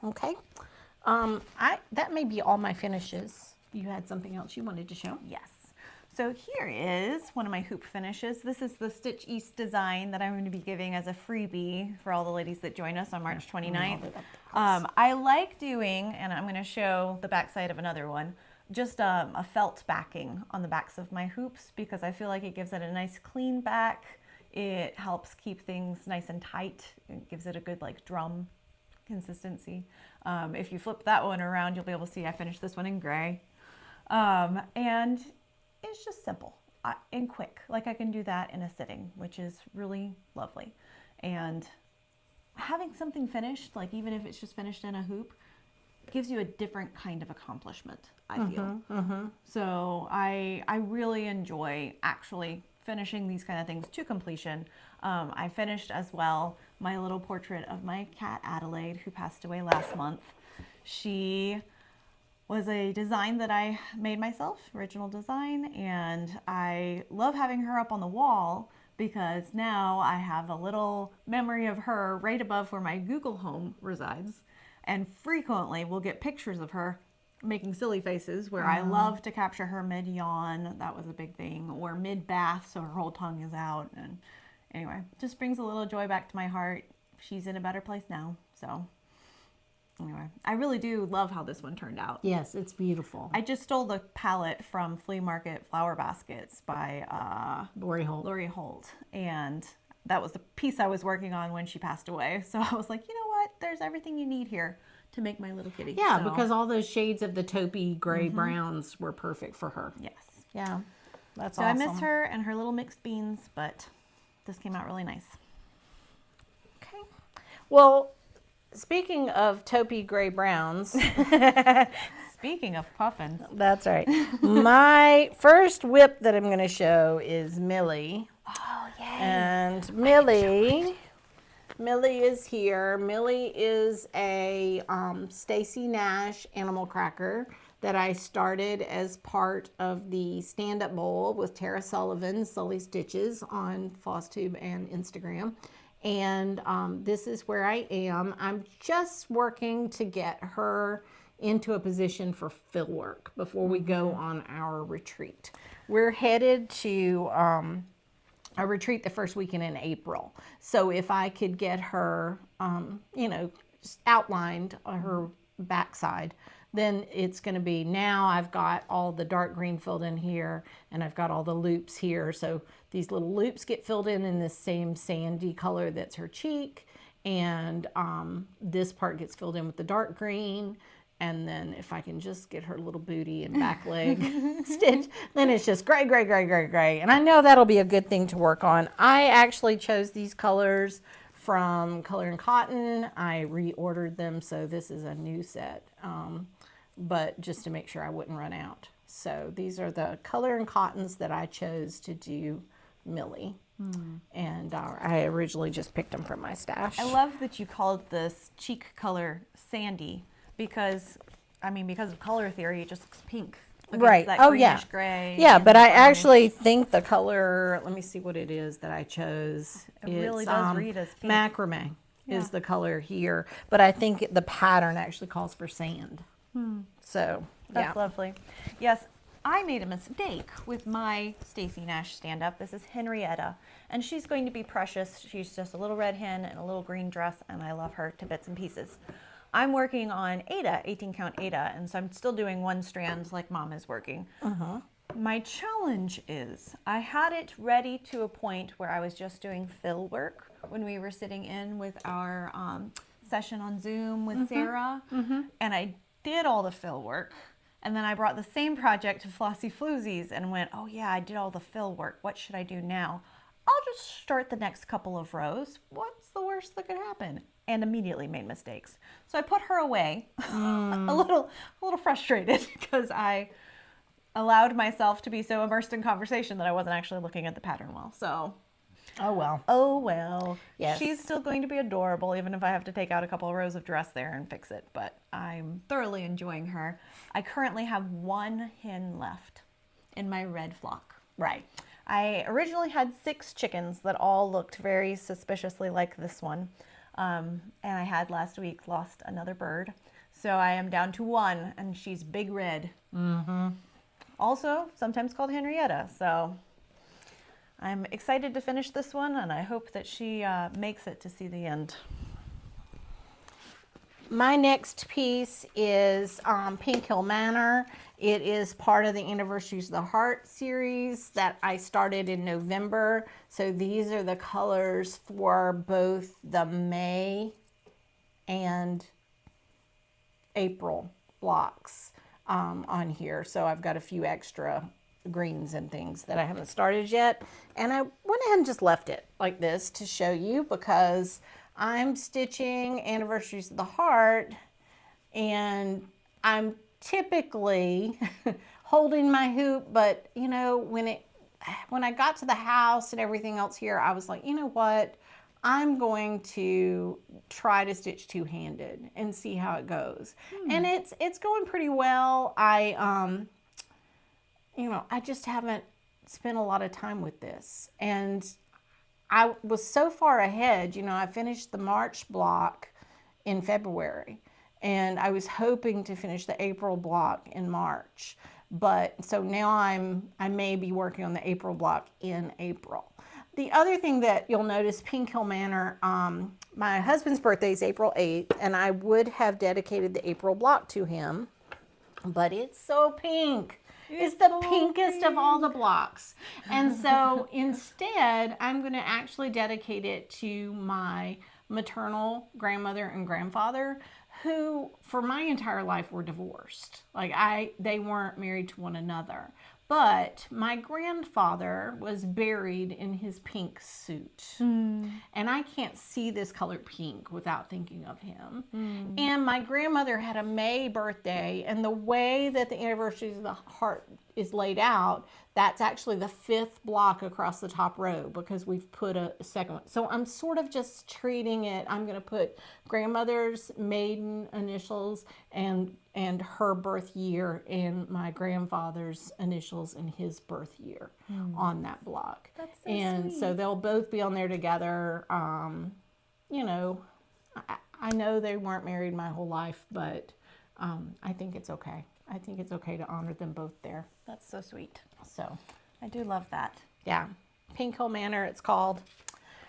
S3: Okay. That may be all my finishes. You had something else you wanted to show?
S2: Yes. So here is one of my hoop finishes. This is the Stitch East design that I'm going to be giving as a freebie for all the ladies that join us on March 29th. I like doing, and I'm going to show the backside of another one, just a felt backing on the backs of my hoops, because I feel like it gives it a nice clean back. It helps keep things nice and tight. It gives it a good like drum consistency. If you flip that one around, you'll be able to see I finished this one in gray. And it's just simple and quick. Like, I can do that in a sitting, which is really lovely. And having something finished, like even if it's just finished in a hoop, gives you a different kind of accomplishment, I feel. So I really enjoy actually finishing these kind of things to completion. I finished as well my little portrait of my cat Adelaide, who passed away last month. She was a design that I made myself, original design, and I love having her up on the wall, because now I have a little memory of her right above where my Google Home resides, and frequently we'll get pictures of her making silly faces where I love to capture her mid-yawn. That was a big thing. Or mid-bath, so her whole tongue is out. And anyway, just brings a little joy back to my heart. She's in a better place now, so Anyway, I really do love how this one turned out.
S3: Yes, it's beautiful.
S2: I just stole the palette from Flea Market Flower Baskets by
S3: Lori Holt.
S2: Lori Holt. And that was the piece I was working on when she passed away. So I was like, you know what? There's everything you need here to make my little kitty.
S3: Yeah,
S2: So,
S3: because all those shades of the taupey gray browns were perfect for her.
S2: yes.
S3: Yeah, that's
S2: So
S3: awesome.
S2: I miss her and her little mixed beans, but this came out really nice.
S3: Okay. Well, speaking of taupey gray browns,
S2: Speaking of puffins.
S3: that's right. My first whip that I'm going to show is Millie.
S2: Oh, yay.
S3: And Millie is here. Millie is a Stacy Nash animal cracker that I started as part of the stand-up bowl with Tara Sullivan, Sully Stitches, on FlossTube and Instagram. And this is where I am. I'm just working to get her into a position for fill work before we go on our retreat. We're headed to a retreat the first weekend in April. So if I could get her, just outlined on her backside, then it's going to be, now I've got all the dark green filled in here and I've got all the loops here. So these little loops get filled in the same sandy color that's her cheek. And this part gets filled in with the dark green. And then if I can just get her little booty and back leg stitch, then it's just gray, gray, gray, gray, gray. And I know that'll be a good thing to work on. I actually chose these colors from Color and Cotton. I reordered them, so this is a new set, but just to make sure I wouldn't run out. So these are the Color and Cottons that I chose to do Millie. And I originally just picked them from my stash.
S2: I love that you called this cheek color sandy because of color theory, it just looks pink.
S3: Right.
S2: That
S3: Oh,
S2: greenish
S3: yeah.
S2: gray.
S3: Yeah, but I
S2: brownish.
S3: actually think the color, let me see what it is that I chose.
S2: It really does read as pink.
S3: Macrame
S2: Yeah.
S3: is the color here, but I think the pattern actually calls for sand. So,
S2: That's
S3: yeah.
S2: lovely. Yes, I made a mistake with my Stacy Nash stand-up. This is Henrietta, and she's going to be precious. She's just a little red hen in a little green dress, and I love her to bits and pieces. I'm working on Ada, 18 count Ada, and so I'm still doing one strand like Mom is working. My challenge is I had it ready to a point where I was just doing fill work when we were sitting in with our session on Zoom with Sarah, and I did all the fill work. And then I brought the same project to Flossy Floozies and went, oh yeah, I did all the fill work. What should I do now? I'll just start the next couple of rows. What's the worst that could happen? And immediately made mistakes. So I put her away, a little frustrated because I allowed myself to be so immersed in conversation that I wasn't actually looking at the pattern well. So,
S3: Oh, well.
S2: oh well.
S3: Yes.
S2: She's still going to be adorable, even if I have to take out a couple of rows of dress there and fix it. But I'm thoroughly enjoying her. I currently have one hen left in my red flock.
S3: Right.
S2: I originally had 6 chickens that all looked very suspiciously like this one. And I had last week lost another bird. So I am down to 1, and she's big red. Also, sometimes called Henrietta. So I'm excited to finish this one, and I hope that she makes it to see the end.
S3: My next piece is Pink Hill Manor. It is part of the Anniversaries of the Heart series that I started in November. So these are the colors for both the May and April blocks on here. So I've got a few extra greens and things that I haven't started yet. And I went ahead and just left it like this to show you because I'm stitching Anniversaries of the Heart and I'm typically holding my hoop, but you know, when I got to the house and everything else here, I was like, you know what? I'm going to try to stitch two-handed and see how it goes. And it's going pretty well. I just haven't spent a lot of time with this. And I was so far ahead, I finished the March block in February. And I was hoping to finish the April block in March. But so now I may be working on the April block in April. The other thing that you'll notice, Pink Hill Manor, my husband's birthday is April 8th, and I would have dedicated the April block to him, but it's so pink. It's the pinkest of all the blocks. And so instead, I'm going to actually dedicate it to my maternal grandmother and grandfather, who for my entire life were divorced. Like they weren't married to one another. But my grandfather was buried in his pink suit. And I can't see this color pink without thinking of him. And my grandmother had a May birthday, and the way that the anniversaries of the heart is laid out, that's actually the 5th block across the top row because we've put a second one. So I'm sort of just treating it, I'm going to put grandmother's maiden initials and her birth year and my grandfather's initials and his birth year on that block.
S2: That's so
S3: and
S2: sweet.
S3: So they'll both be on there together. You know, I know they weren't married my whole life, but I think it's okay. I think it's okay to honor them both there.
S2: That's so sweet.
S3: So,
S2: I do love that.
S3: yeah, Pink Hill Manor, it's called.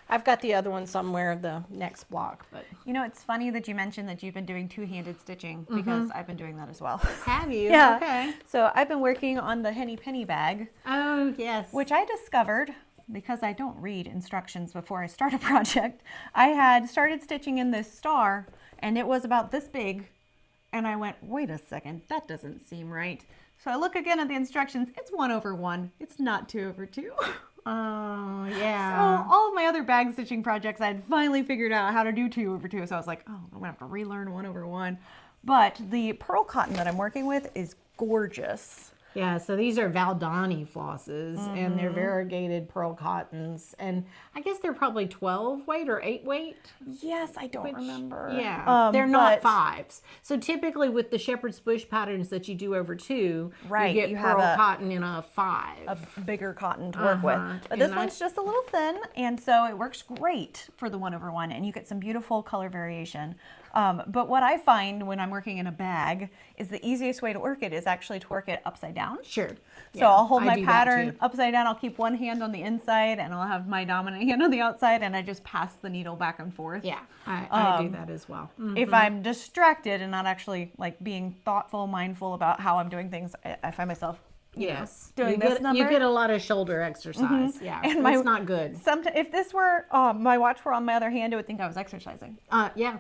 S3: I've got the other one somewhere, the next block, but.
S2: You know, it's funny that you mentioned that you've been doing two-handed stitching because I've been doing that as well.
S3: Have you?
S2: Yeah.
S3: Okay.
S2: So I've been working on the Henny Penny bag,
S3: Oh, yes.
S2: which I discovered because I don't read instructions before I start a project. I had started stitching in this star and it was about this big. And I went, wait a second, that doesn't seem right. So I look again at the instructions. It's 1/1. It's not 2/2.
S3: Oh,
S2: So
S3: yeah.
S2: all of my other bag stitching projects, I had finally figured out how to do 2/2. So I was like, oh, I'm gonna have to relearn 1/1. But the pearl cotton that I'm working with is gorgeous.
S3: Yeah, so these are Valdani flosses, and they're variegated pearl cottons. And I guess they're probably 12 weight or 8 weight.
S2: Yes, I don't remember.
S3: Yeah, they're not
S2: but-
S3: 5s. So typically with the shepherd's bush patterns that you do over 2,
S2: Right,
S3: you get
S2: you have
S3: pearl
S2: a-
S3: cotton in a 5.
S2: A bigger cotton to work with. But
S3: And
S2: this
S3: I-
S2: one's just a little thin, and so it works great for the 1/1, and you get some beautiful color variation. But what I find when I'm working in a bag is the easiest way to work it is actually to work it upside down.
S3: Sure.
S2: So I'll hold my
S3: do that
S2: pattern
S3: too.
S2: upside down. I'll keep one hand on the inside, and I'll have my dominant hand on the outside, and I just pass the needle back and forth.
S3: Yeah, I do that as well.
S2: If I'm distracted and not actually like being thoughtful, mindful about how I'm doing things, I find myself
S3: Yes.
S2: doing
S3: you
S2: this
S3: get,
S2: number.
S3: You get a lot of shoulder exercise. Yeah,
S2: And
S3: it's not good.
S2: Sometimes, if this were my watch were on my other hand, it would think I was exercising.
S3: Yeah.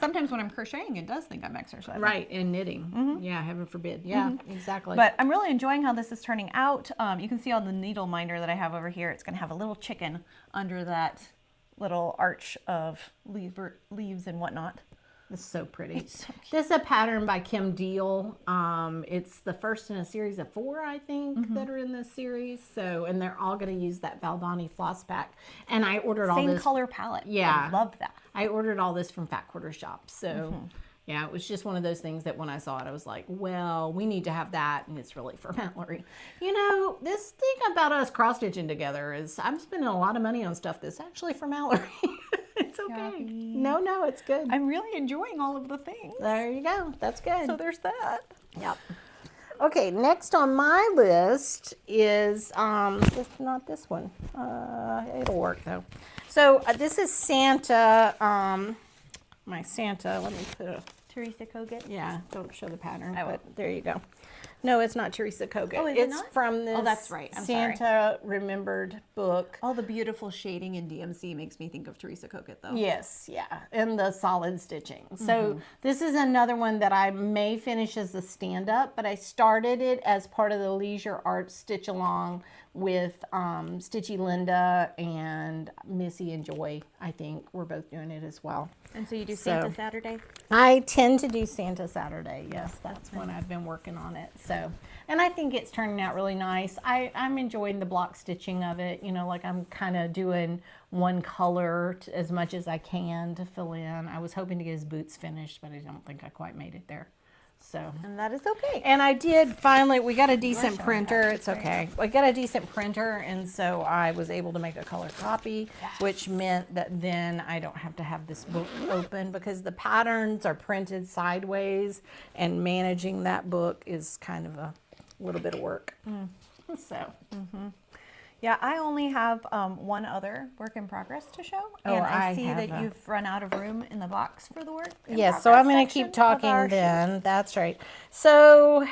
S2: Sometimes when I'm crocheting, it does think I'm exercising.
S3: Right, and knitting. Yeah, heaven forbid. Yeah, exactly.
S2: But I'm really enjoying how this is turning out. You can see on the needle minder that I have over here, it's going to have a little chicken under that little arch of leaves and whatnot.
S3: It's so pretty.
S2: It's so cute.
S3: This is a pattern by Kim Deal. It's the first in a series of 4, I think, that are in this series. So, and they're all going to use that Valdani floss pack. And I ordered all
S2: Same
S3: this.
S2: color palette.
S3: Yeah.
S2: I love that.
S3: I ordered all this from Fat Quarter Shop. So, yeah, it was just one of those things that when I saw it, I was like, well, we need to have that. And it's really for Mallory. You know, this thing about us cross-stitching together is I'm spending a lot of money on stuff that's actually for Mallory. It's okay.
S2: Yummy.
S3: No, it's good.
S2: I'm really enjoying all of the things.
S3: There you go. That's good.
S2: So there's that.
S3: Yep. Okay, next on my list is not this one. It'll work though. So this is Santa. My Santa. Let me put a.
S2: Teresa Kogut.
S3: Yeah, don't show the pattern.
S2: I
S3: But there you go. No, it's not Teresa Kogut.
S2: Oh, is it
S3: it's
S2: not?
S3: from this.
S2: Oh, that's right. I'm sorry.
S3: Santa Remembered book.
S2: All the beautiful shading in DMC makes me think of Teresa Kogut, though.
S3: Yes, yeah, and the solid stitching. So this is another one that I may finish as a stand-up, but I started it as part of the Leisure Arts Stitch Along with Stitchy Linda and Missy and Joy. I think we're both doing it as well.
S2: And so you do
S3: So-
S2: Santa Saturday?
S3: I tend to do Santa Saturday. Yes, that's when I've been working on it. So, and I think it's turning out really nice. I'm enjoying the block stitching of it. You know, like I'm kind of doing one color as much as I can to fill in. I was hoping to get his boots finished, but I don't think I quite made it there. So,
S2: And that is okay.
S3: and I did finally, we got a decent
S2: showing
S3: printer.
S2: that.
S3: It's okay. We got a decent printer, and so I was able to make a color copy, which meant that then I don't have to have this book open because the patterns are printed sideways, and managing that book is kind of a little bit of work. So,
S2: Yeah, I only have one other work in progress to show.
S3: Oh,
S2: and
S3: I
S2: I see
S3: have
S2: that
S3: a-
S2: you've run out of room in the box for the work.
S3: Yes, so I'm going to keep talking then. That's right. So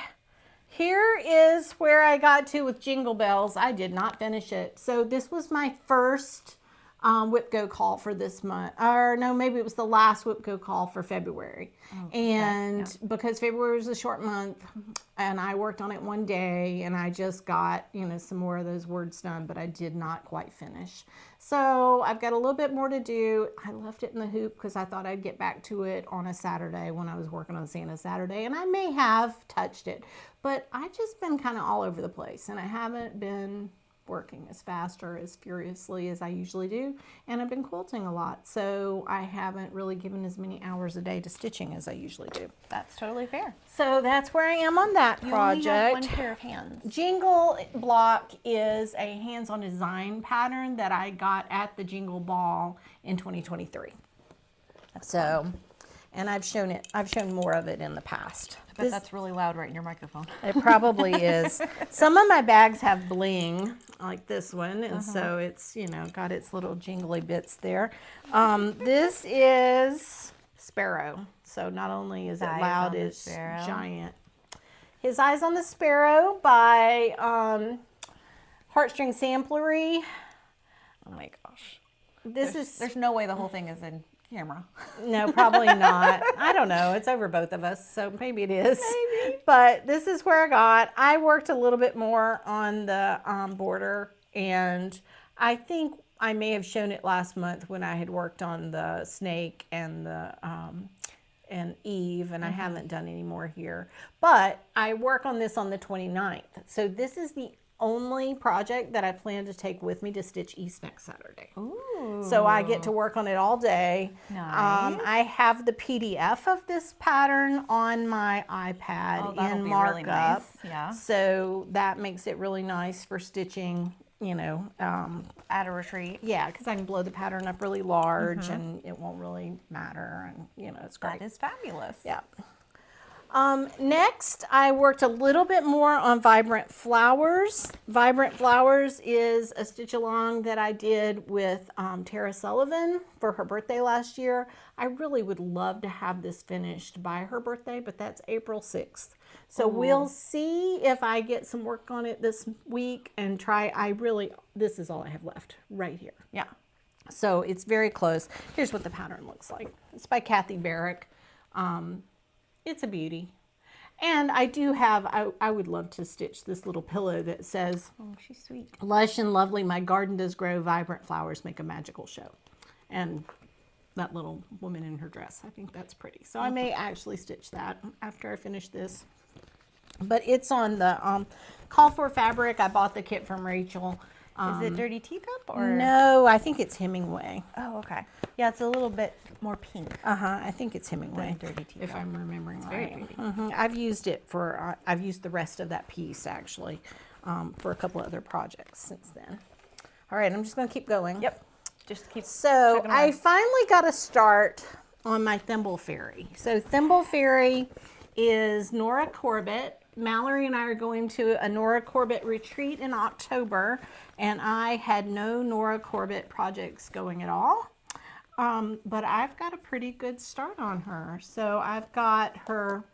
S3: here is where I got to with Jingle Bells. I did not finish it. So this was my first Whip Go call for this month. Or no, maybe it was the last Whip Go call for February. And because February was a short month and I worked on it one day and I just got, you know, some more of those words done, but I did not quite finish. So I've got a little bit more to do. I left it in the hoop because I thought I'd get back to it on a Saturday when I was working on Santa Saturday, and I may have touched it, but I've just been kind of all over the place and I haven't been working as fast or as furiously as I usually do, and I've been quilting a lot, so I haven't really given as many hours a day to stitching as I usually do.
S2: That's totally fair.
S3: So that's where I am on that
S2: You
S3: project.
S2: only have one pair of hands.
S3: Jingle Block is a hands-on design pattern that I got at the Jingle Ball in 2023. So, and I've shown more of it in the past.
S2: But that's really loud right in your microphone.
S3: It probably is. Some of my bags have bling, like this one, and so it's, you know, got its little jingly bits there. This is Sparrow. So not only is it loud, it's giant. His Eyes on the Sparrow by Heartstring Samplery. Oh my gosh.
S2: There's no way the whole thing is in camera.
S3: No, probably not. I don't know. It's over both of us, so maybe it is. Maybe. But this is where I worked a little bit more on the border, and I think I may have shown it last month when I had worked on the snake and the and Eve, and I haven't done any more here. But I work on this on the 29th. So this is the only project that I plan to take with me to Stitch East next Saturday.
S2: Ooh.
S3: So I get to work on it all day.
S2: Nice.
S3: I have the PDF of this pattern on my iPad in markup.
S2: Really nice. Yeah.
S3: So that makes it really nice for stitching, you know.
S2: At a retreat.
S3: Yeah, because I can blow the pattern up really large and it won't really matter. And, you know, it's great.
S2: That is fabulous.
S3: Yeah. Next, I worked a little bit more on Vibrant Flowers. Vibrant Flowers is a stitch along that I did with Tara Sullivan for her birthday last year. I really would love to have this finished by her birthday, but that's April 6th. So we'll see if I get some work on it this week and try. This is all I have left right here.
S2: Yeah.
S3: So it's very close. Here's what the pattern looks like. It's by Kathy Barrick. It's a beauty. And I do have, I would love to stitch this little pillow that says,
S2: Oh, she's sweet.
S3: Lush and lovely, my garden does grow, vibrant flowers make a magical show. And that little woman in her dress, I think that's pretty. So I may actually stitch that after I finish this. But it's on the Call for Fabric. I bought the kit from Rachel.
S2: Is it Dirty Teacup or?
S3: No, I think it's Hemingway.
S2: Oh, okay. Yeah, it's a little bit more pink.
S3: I think it's Hemingway.
S2: Dirty Teacup.
S3: If I'm remembering right.
S2: Very pretty.
S3: I've used it for, I've used the rest of that piece actually for a couple other projects since then. All right, I'm just going to keep going.
S2: Yep. Just keep.
S3: So I finally got a start on my Thimble Fairy. So Thimble Fairy is Nora Corbett. Mallory and I are going to a Nora Corbett retreat in October, and I had no Nora Corbett projects going at all. But I've got a pretty good start on her. So I've got her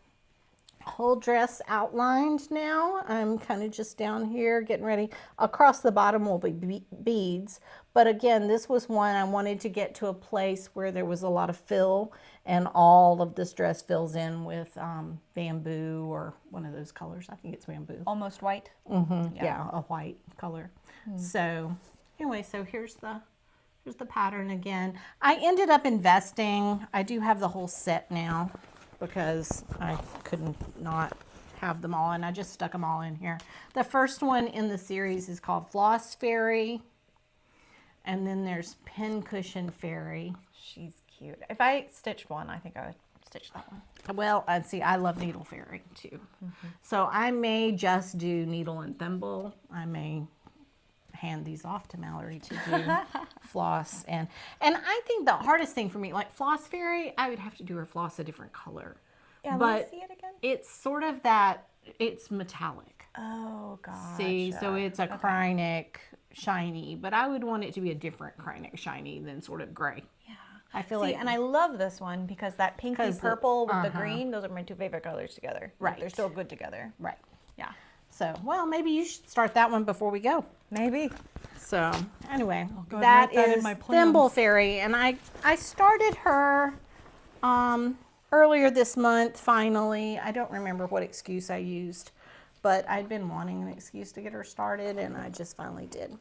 S3: whole dress outlined now. I'm kind of just down here getting ready. Across the bottom will be beads. But again, this was one I wanted to get to a place where there was a lot of fill, and all of this dress fills in with bamboo or one of those colors. I think it's bamboo.
S2: Almost white.
S3: Yeah, a white color. So anyway, so here's the pattern again. I ended up investing. I do have the whole set now because I couldn't not have them all, and I just stuck them all in here. The first one in the series is called Floss Fairy, and then there's Pincushion Fairy.
S2: She's cute. If I stitched one, I think I would stitch that one.
S3: Well, and see, I love Needle Fairy too. So I may just do needle and thimble. I may hand these off to Mallory to do floss. And I think the hardest thing for me, like Floss Fairy, I would have to do her floss a different color.
S2: Yeah,
S3: but
S2: let me see it again.
S3: It's sort of that, it's metallic.
S2: Oh, gosh.
S3: See, so it's a Krynic shiny, but I would want it to be a different kind of shiny than sort of gray.
S2: Yeah.
S3: I feel
S2: See,
S3: like,
S2: and I love this one because that pinky
S3: 'Cause the-
S2: purple with the green, those are my two favorite colors together. Like,
S3: Right.
S2: they're still good together.
S3: right.
S2: Yeah.
S3: So, well, maybe you should start that one before we go.
S2: Maybe.
S3: So, anyway,
S2: go ahead and
S3: that
S2: write that in
S3: is
S2: my plans.
S3: Thimble Fairy, and I started her earlier this month, finally. I don't remember what excuse I used, but I'd been wanting an excuse to get her started, and I just finally did.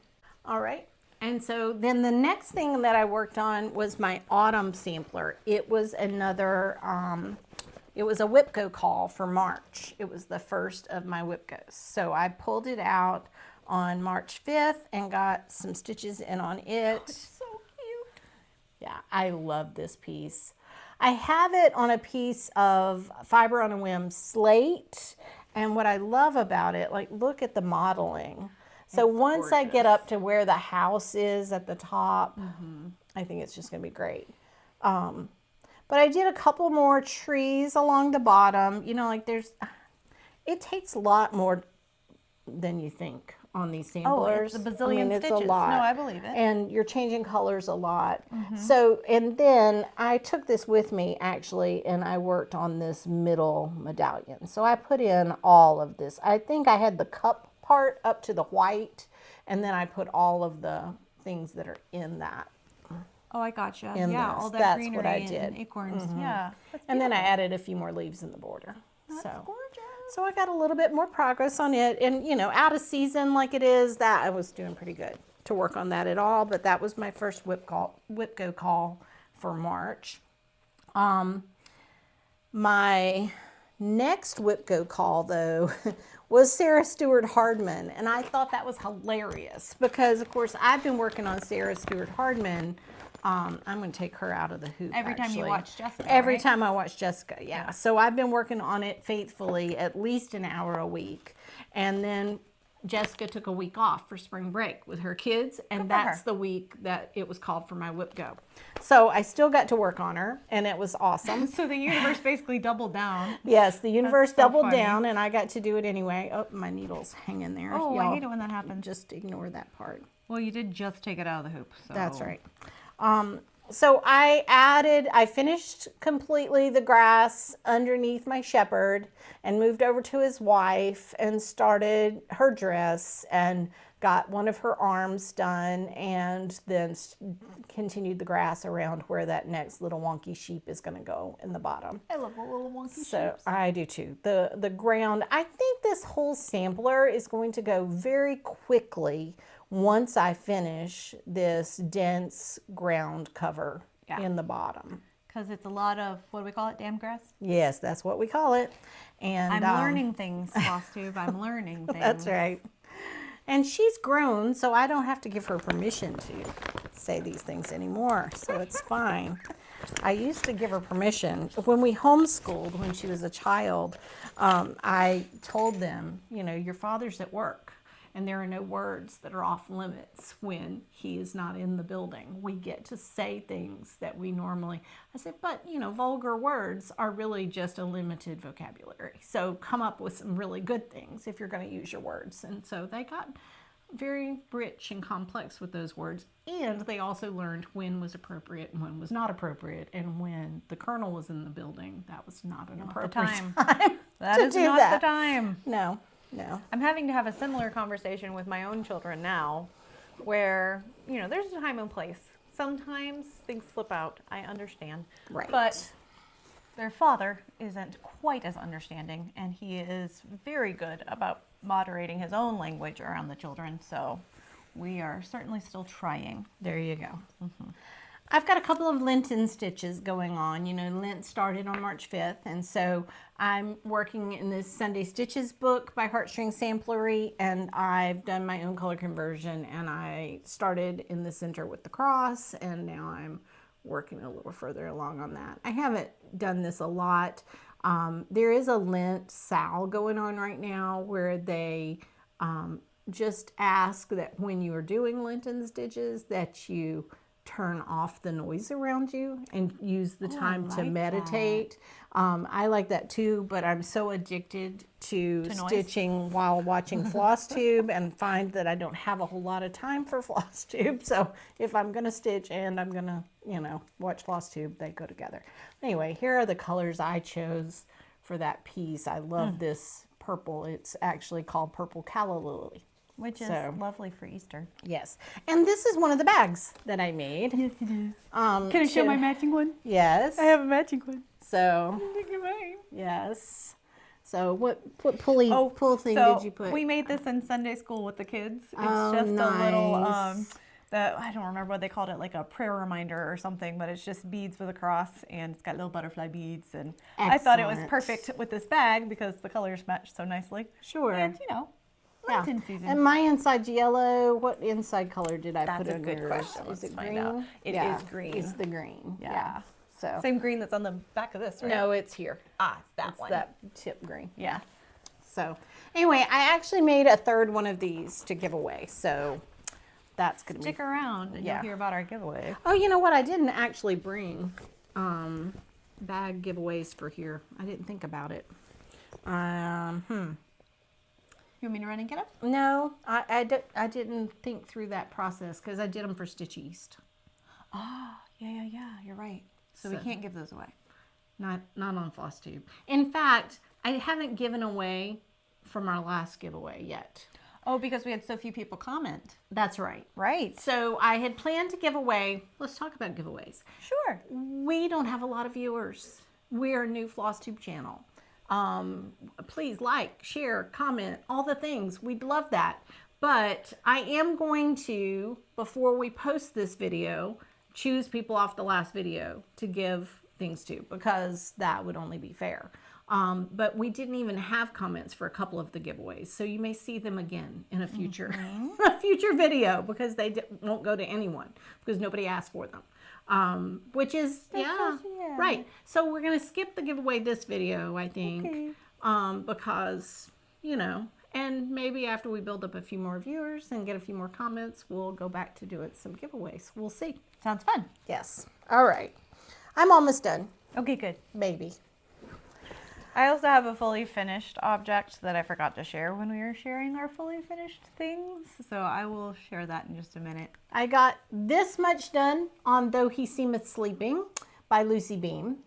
S3: All right. And so then the next thing that I worked on was my autumn sampler. It was another, it was a Whipco call for March. It was the first of my Whipcos. So I pulled it out on March 5th and got some stitches in on it.
S2: So cute.
S3: Yeah, I love this piece. I have it on a piece of Fiber on a Whim slate. And what I love about it, like, look at the modeling. So
S2: It's
S3: once I get
S2: gorgeous.
S3: up to where the house is at the top, I think it's just going to be great. But I did a couple more trees along the bottom. You know, like it takes a lot more than you think on these samplers.
S2: it's a bazillion
S3: it's
S2: stitches.
S3: a lot.
S2: No, I believe it.
S3: And you're changing colors a lot. So, and then I took this with me actually, and I worked on this middle medallion. So I put in all of this. I think I had the cup part up to the white, and then I put all of the things that are in that.
S2: Oh, I gotcha.
S3: In
S2: Yeah,
S3: this.
S2: all that
S3: That's
S2: greenery
S3: what I
S2: and
S3: did.
S2: acorns. Yeah. That's
S3: And then I
S2: beautiful.
S3: added a few more leaves in the border.
S2: That's
S3: So.
S2: gorgeous.
S3: So I got a little bit more progress on it, and you know, out of season like it is, that I was doing pretty good to work on that at all. But that was my first Whipco call for March. My next Whipco call though was Sarah Stewart Hardman, and I thought that was hilarious because of course I've been working on Sarah Stewart Hardman. I'm going to take her out of the hoop.
S2: Every time you
S3: actually.
S2: watch Jessica,
S3: Every
S2: right?
S3: time I watch Jessica, yeah. So I've been working on it faithfully at least an hour a week. And then Jessica took a week off for spring break with her kids, and
S2: for
S3: that's
S2: her.
S3: the week that it was called for my Whipco. So I still got to work on her, and it was awesome.
S2: So the universe basically doubled down.
S3: Yes, the universe
S2: so
S3: doubled
S2: funny.
S3: down, and I got to do it anyway. Oh, my needle's hanging there.
S2: Oh, I
S3: Y'all
S2: hate it when that happens.
S3: just ignore that part.
S2: Well, you did just take it out of the hoop. So.
S3: That's right. So I finished completely the grass underneath my shepherd and moved over to his wife and started her dress and got one of her arms done, and then continued the grass around where that next little wonky sheep is going to go in the bottom.
S2: I love the little wonky
S3: So
S2: shapes.
S3: I do too. The ground, I think this whole sampler is going to go very quickly once I finish this dense ground cover
S2: Yeah.
S3: in the bottom.
S2: Because it's a lot of, what do we call it, damn grass?
S3: Yes, that's what we call it. And
S2: I'm learning things, FlossTube. I'm learning things.
S3: That's right. And she's grown, so I don't have to give her permission to say these things anymore, so it's fine. I used to give her permission. When we homeschooled, when she was a child, I told them, you know, your father's at work, and there are no words that are off limits when he is not in the building. We get to say things that we normally, I said, but you know, vulgar words are really just a limited vocabulary. So come up with some really good things if you're going to use your words. And so they got very rich and complex with those words. And they also learned when was appropriate and when was not appropriate. And when the Colonel was in the building, that was not an appropriate
S2: time.
S3: time
S2: That
S3: to
S2: is
S3: do
S2: not
S3: that.
S2: the time.
S3: No, no.
S2: I'm having to have a similar conversation with my own children now where, you know, there's a time and place. Sometimes things slip out. I understand.
S3: Right.
S2: But their father isn't quite as understanding, and he is very good about moderating his own language around the children. So we are certainly still trying.
S3: There you go. I've got a couple of Lenten stitches going on. You know, Lent started on March 5th, and so I'm working in this Sunday Stitches book by Heartstring Samplery, and I've done my own color conversion, and I started in the center with the cross, and now I'm working a little further along on that. I haven't done this a lot. There is a Lent sal going on right now where they just ask that when you are doing Lenten stitches that you turn off the noise around you and use the time to
S2: like
S3: meditate. I like that too, but I'm so addicted to
S2: noise?
S3: stitching while watching FlossTube and find that I don't have a whole lot of time for FlossTube. So if I'm going to stitch and I'm going to, you know, watch FlossTube, they go together. Anyway, here are the colors I chose for that piece. I love this purple. It's actually called Purple Calla Lily.
S2: Which is lovely for Easter.
S3: Yes. And this is one of the bags that I made.
S2: Yes, it is.
S3: Can
S2: Can I show my matching one?
S3: Yes.
S2: I have a matching one.
S3: So,
S2: Look at mine.
S3: yes. So what pull thing
S2: So
S3: did you put?
S2: we made this in Sunday school with the kids. It's
S3: Oh,
S2: just a little,
S3: nice.
S2: I don't remember what they called it, like a prayer reminder or something, but it's just beads with a cross and it's got little butterfly beads. And I thought it was
S3: Excellent.
S2: perfect with this bag because the colors match so nicely.
S3: Sure.
S2: And, you know,
S3: Yeah.
S2: Lenten season.
S3: And my inside's yellow. What inside color did I put
S2: That's a
S3: in
S2: good
S3: yours?
S2: question.
S3: Is
S2: Let's
S3: it
S2: find
S3: green?
S2: out. It is green.
S3: It's the green.
S2: Yeah.
S3: So
S2: Same green that's on the back of this, right?
S3: no, it's here.
S2: Ah, it's that
S3: It's
S2: one.
S3: that tip green.
S2: Yeah.
S3: So anyway, I actually made a third one of these to give away. So that's gonna
S2: Stick
S3: be.
S2: around and
S3: Yeah.
S2: you'll hear about our giveaway.
S3: Oh, you know what? I didn't actually bring bag giveaways for here. I didn't think about it.
S2: You want me to run and get them?
S3: No, I didn't think through that process because I did them for Stitch East.
S2: Yeah. You're right. So we
S3: So-
S2: can't give those away.
S3: Not on FlossTube. In fact, I haven't given away from our last giveaway yet.
S2: Oh, because we had so few people comment.
S3: That's right.
S2: Right.
S3: So I had planned to give away, let's talk about giveaways.
S2: Sure.
S3: We don't have a lot of viewers. We're a new FlossTube channel. Please like, share, comment, all the things. We'd love that. But I am going to, before we post this video, choose people off the last video to give things to because that would only be fair. But we didn't even have comments for a couple of the giveaways. So you may see them again in a future, a future video because they won't go to anyone because nobody asked for them. Which is, yeah, right. So we're going to skip the giveaway this video, I think, because, you know, and maybe after we build up a few more viewers and get a few more comments, we'll go back to doing some giveaways. We'll see.
S2: Sounds fun.
S3: Yes. All right. I'm almost done.
S2: Okay, good.
S3: Maybe.
S2: I also have a fully finished object that I forgot to share when we were sharing our fully finished things. So I will share that in just a minute.
S3: I got this much done on Though He Seemeth Sleeping by Lucy Beam.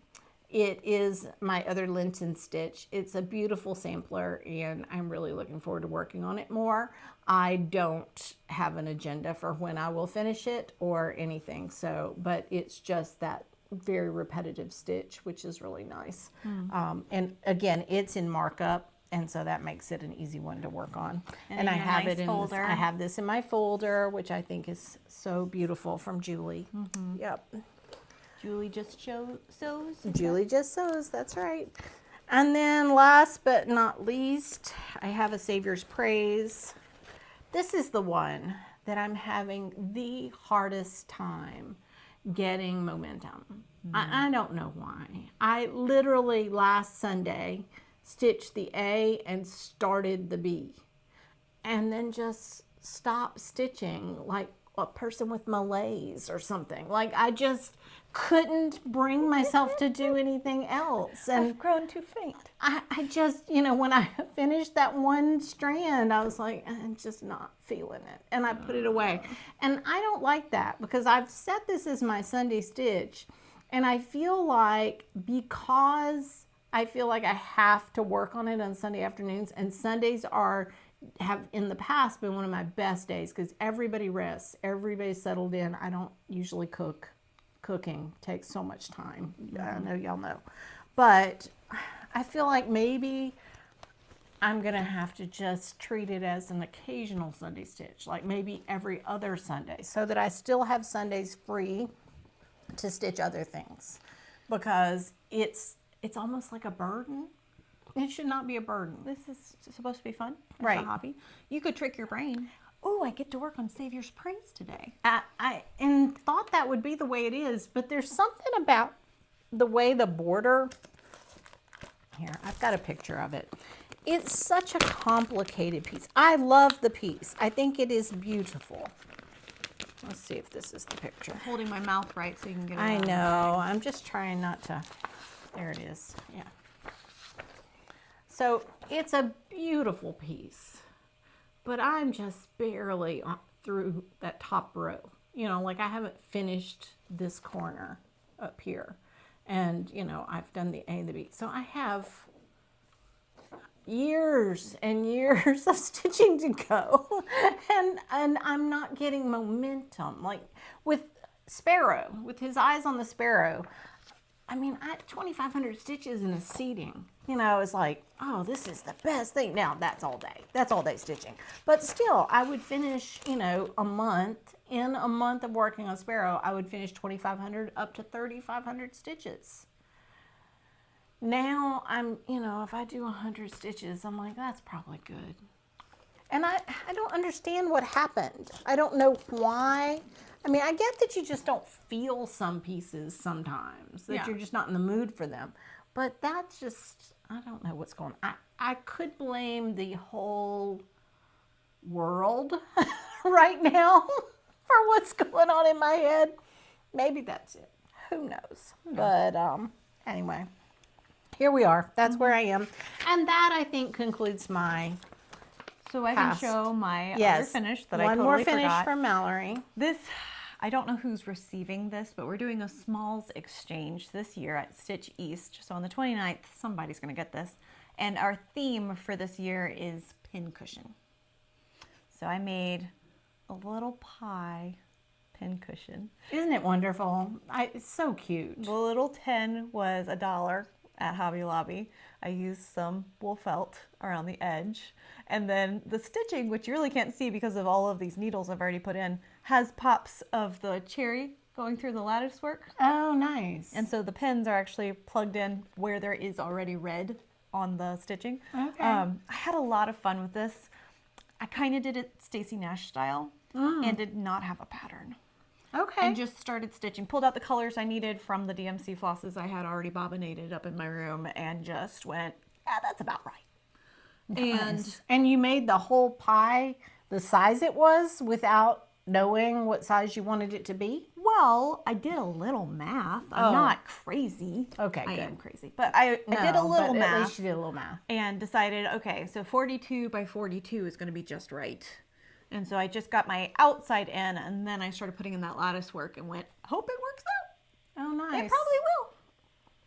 S3: It is my other Lenten stitch. It's a beautiful sampler and I'm really looking forward to working on it more. I don't have an agenda for when I will finish it or anything. So, but it's just that very repetitive stitch, which is really nice. And again, it's in markup. And so that makes it an easy one to work on. And I
S2: in your
S3: have
S2: nice
S3: it in
S2: folder.
S3: I have this in my folder, which I think is so beautiful from Julie. Yep.
S2: Julie just sews.
S3: Julie Just Sews, that's right. And then last but not least, I have a Savior's Praise. This is the one that I'm having the hardest time getting momentum. I don't know why. I literally last Sunday stitched the A and started the B and then just stopped stitching like a person with malaise or something. Like I just couldn't bring myself to do anything else. And
S2: I've grown too faint.
S3: I just, you know, when I finished that one strand, I was like, I'm just not feeling it. And I put it away. And I don't like that because I've set this as my Sunday stitch. And I feel like because I feel like I have to work on it on Sunday afternoons, and Sundays have in the past been one of my best days because everybody rests, everybody's settled in. I don't usually cook. Cooking takes so much time. I know y'all know. But I feel like maybe I'm going to have to just treat it as an occasional Sunday stitch, like maybe every other Sunday, so that I still have Sundays free to stitch other things because it's almost like a burden. It should not be a burden.
S2: This is supposed to be fun. It's
S3: Right.
S2: a hobby. You could trick your brain. Oh, I get to work on Savior's Praise today.
S3: I thought that would be the way it is, but there's something about the way the border, here, I've got a picture of it. It's such a complicated piece. I love the piece. I think it is beautiful. Let's see if this is the picture.
S2: Holding my mouth right so you can get it
S3: I
S2: out.
S3: know. I'm just trying not to. There it is. Yeah. So it's a beautiful piece, but I'm just barely through that top row. You know, like I haven't finished this corner up here. And, you know, I've done the A and the B. So I have years and years of stitching to go. and I'm not getting momentum. Like with Sparrow, with his eyes on the Sparrow, I mean, I had 2,500 stitches in a seating. You know, it's like, oh, this is the best thing. Now, that's all day. That's all day stitching. But still, I would finish, you know, a month. In a month of working on Sparrow, I would finish 2,500 up to 3,500 stitches. Now, I'm, you know, if I do 100 stitches, I'm like, that's probably good. And I don't understand what happened. I don't know why. I mean, I get that you just don't feel some pieces sometimes, that you're just not in the mood for them. But that's just, I don't know what's going on. I could blame the whole world right now for what's going on in my head. Maybe that's it. Who knows? But anyway, here we are. That's where I am. And that, I think, concludes my
S2: So I can show my other
S3: yes,
S2: finish that I
S3: one
S2: totally
S3: more finish
S2: forgot.
S3: from Mallory.
S2: This, I don't know who's receiving this, but we're doing a smalls exchange this year at Stitch East. So on the 29th, somebody's going to get this. And our theme for this year is pincushion. So I made a little pie pincushion.
S3: Isn't it wonderful? It's so cute.
S2: The little tin was $1 at Hobby Lobby. I used some wool felt around the edge. And then the stitching, which you really can't see because of all of these needles I've already put in, has pops of the cherry going through the lattice work.
S3: Oh, nice.
S2: And so the pins are actually plugged in where there is already red on the stitching.
S3: Okay.
S2: I had a lot of fun with this. I kind of did it Stacy Nash style and did not have a pattern.
S3: Okay.
S2: And just started stitching. Pulled out the colors I needed from the DMC flosses I had already bobbinated up in my room and just went, yeah, that's about right.
S3: Nice. And you made the whole pie the size it was without knowing what size you wanted it to be?
S2: Well, I did a little math. I'm not crazy.
S3: Okay,
S2: I
S3: good.
S2: am crazy. But I did a little math.
S3: At least you did a little math.
S2: And decided, okay, so 42 by 42 is going to be just right. And so I just got my outside in, and then I started putting in that lattice work and went, hope it works out.
S3: Oh, nice.
S2: It probably will.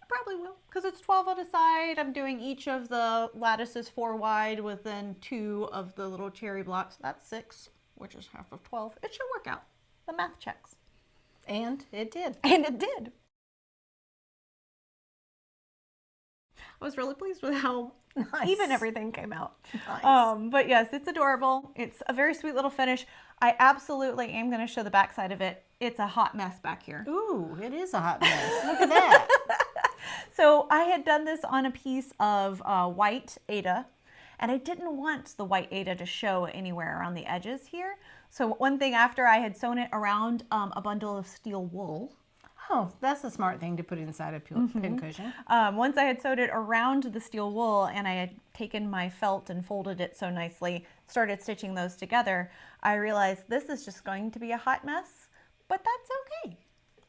S2: It probably will. Because it's 12 on a side. I'm doing each of the lattices 4 wide within 2 of the little cherry blocks. That's 6, which is half of 12. It should work out. The math checks.
S3: And it did.
S2: And it did. I was really pleased with how even everything came out.
S3: Nice.
S2: But yes, it's adorable. It's a very sweet little finish. I absolutely am going to show the back side of it. It's a hot mess back here.
S3: Ooh, it is a hot mess. Look at that.
S2: So I had done this on a piece of white Aida, and I didn't want the white Aida to show anywhere around the edges here. So one thing, after I had sewn it around a bundle of steel wool.
S3: Oh, that's a smart thing to put inside a pincushion.
S2: Once I had sewed it around the steel wool and I had taken my felt and folded it so nicely, started stitching those together, I realized this is just going to be a hot mess, but that's okay.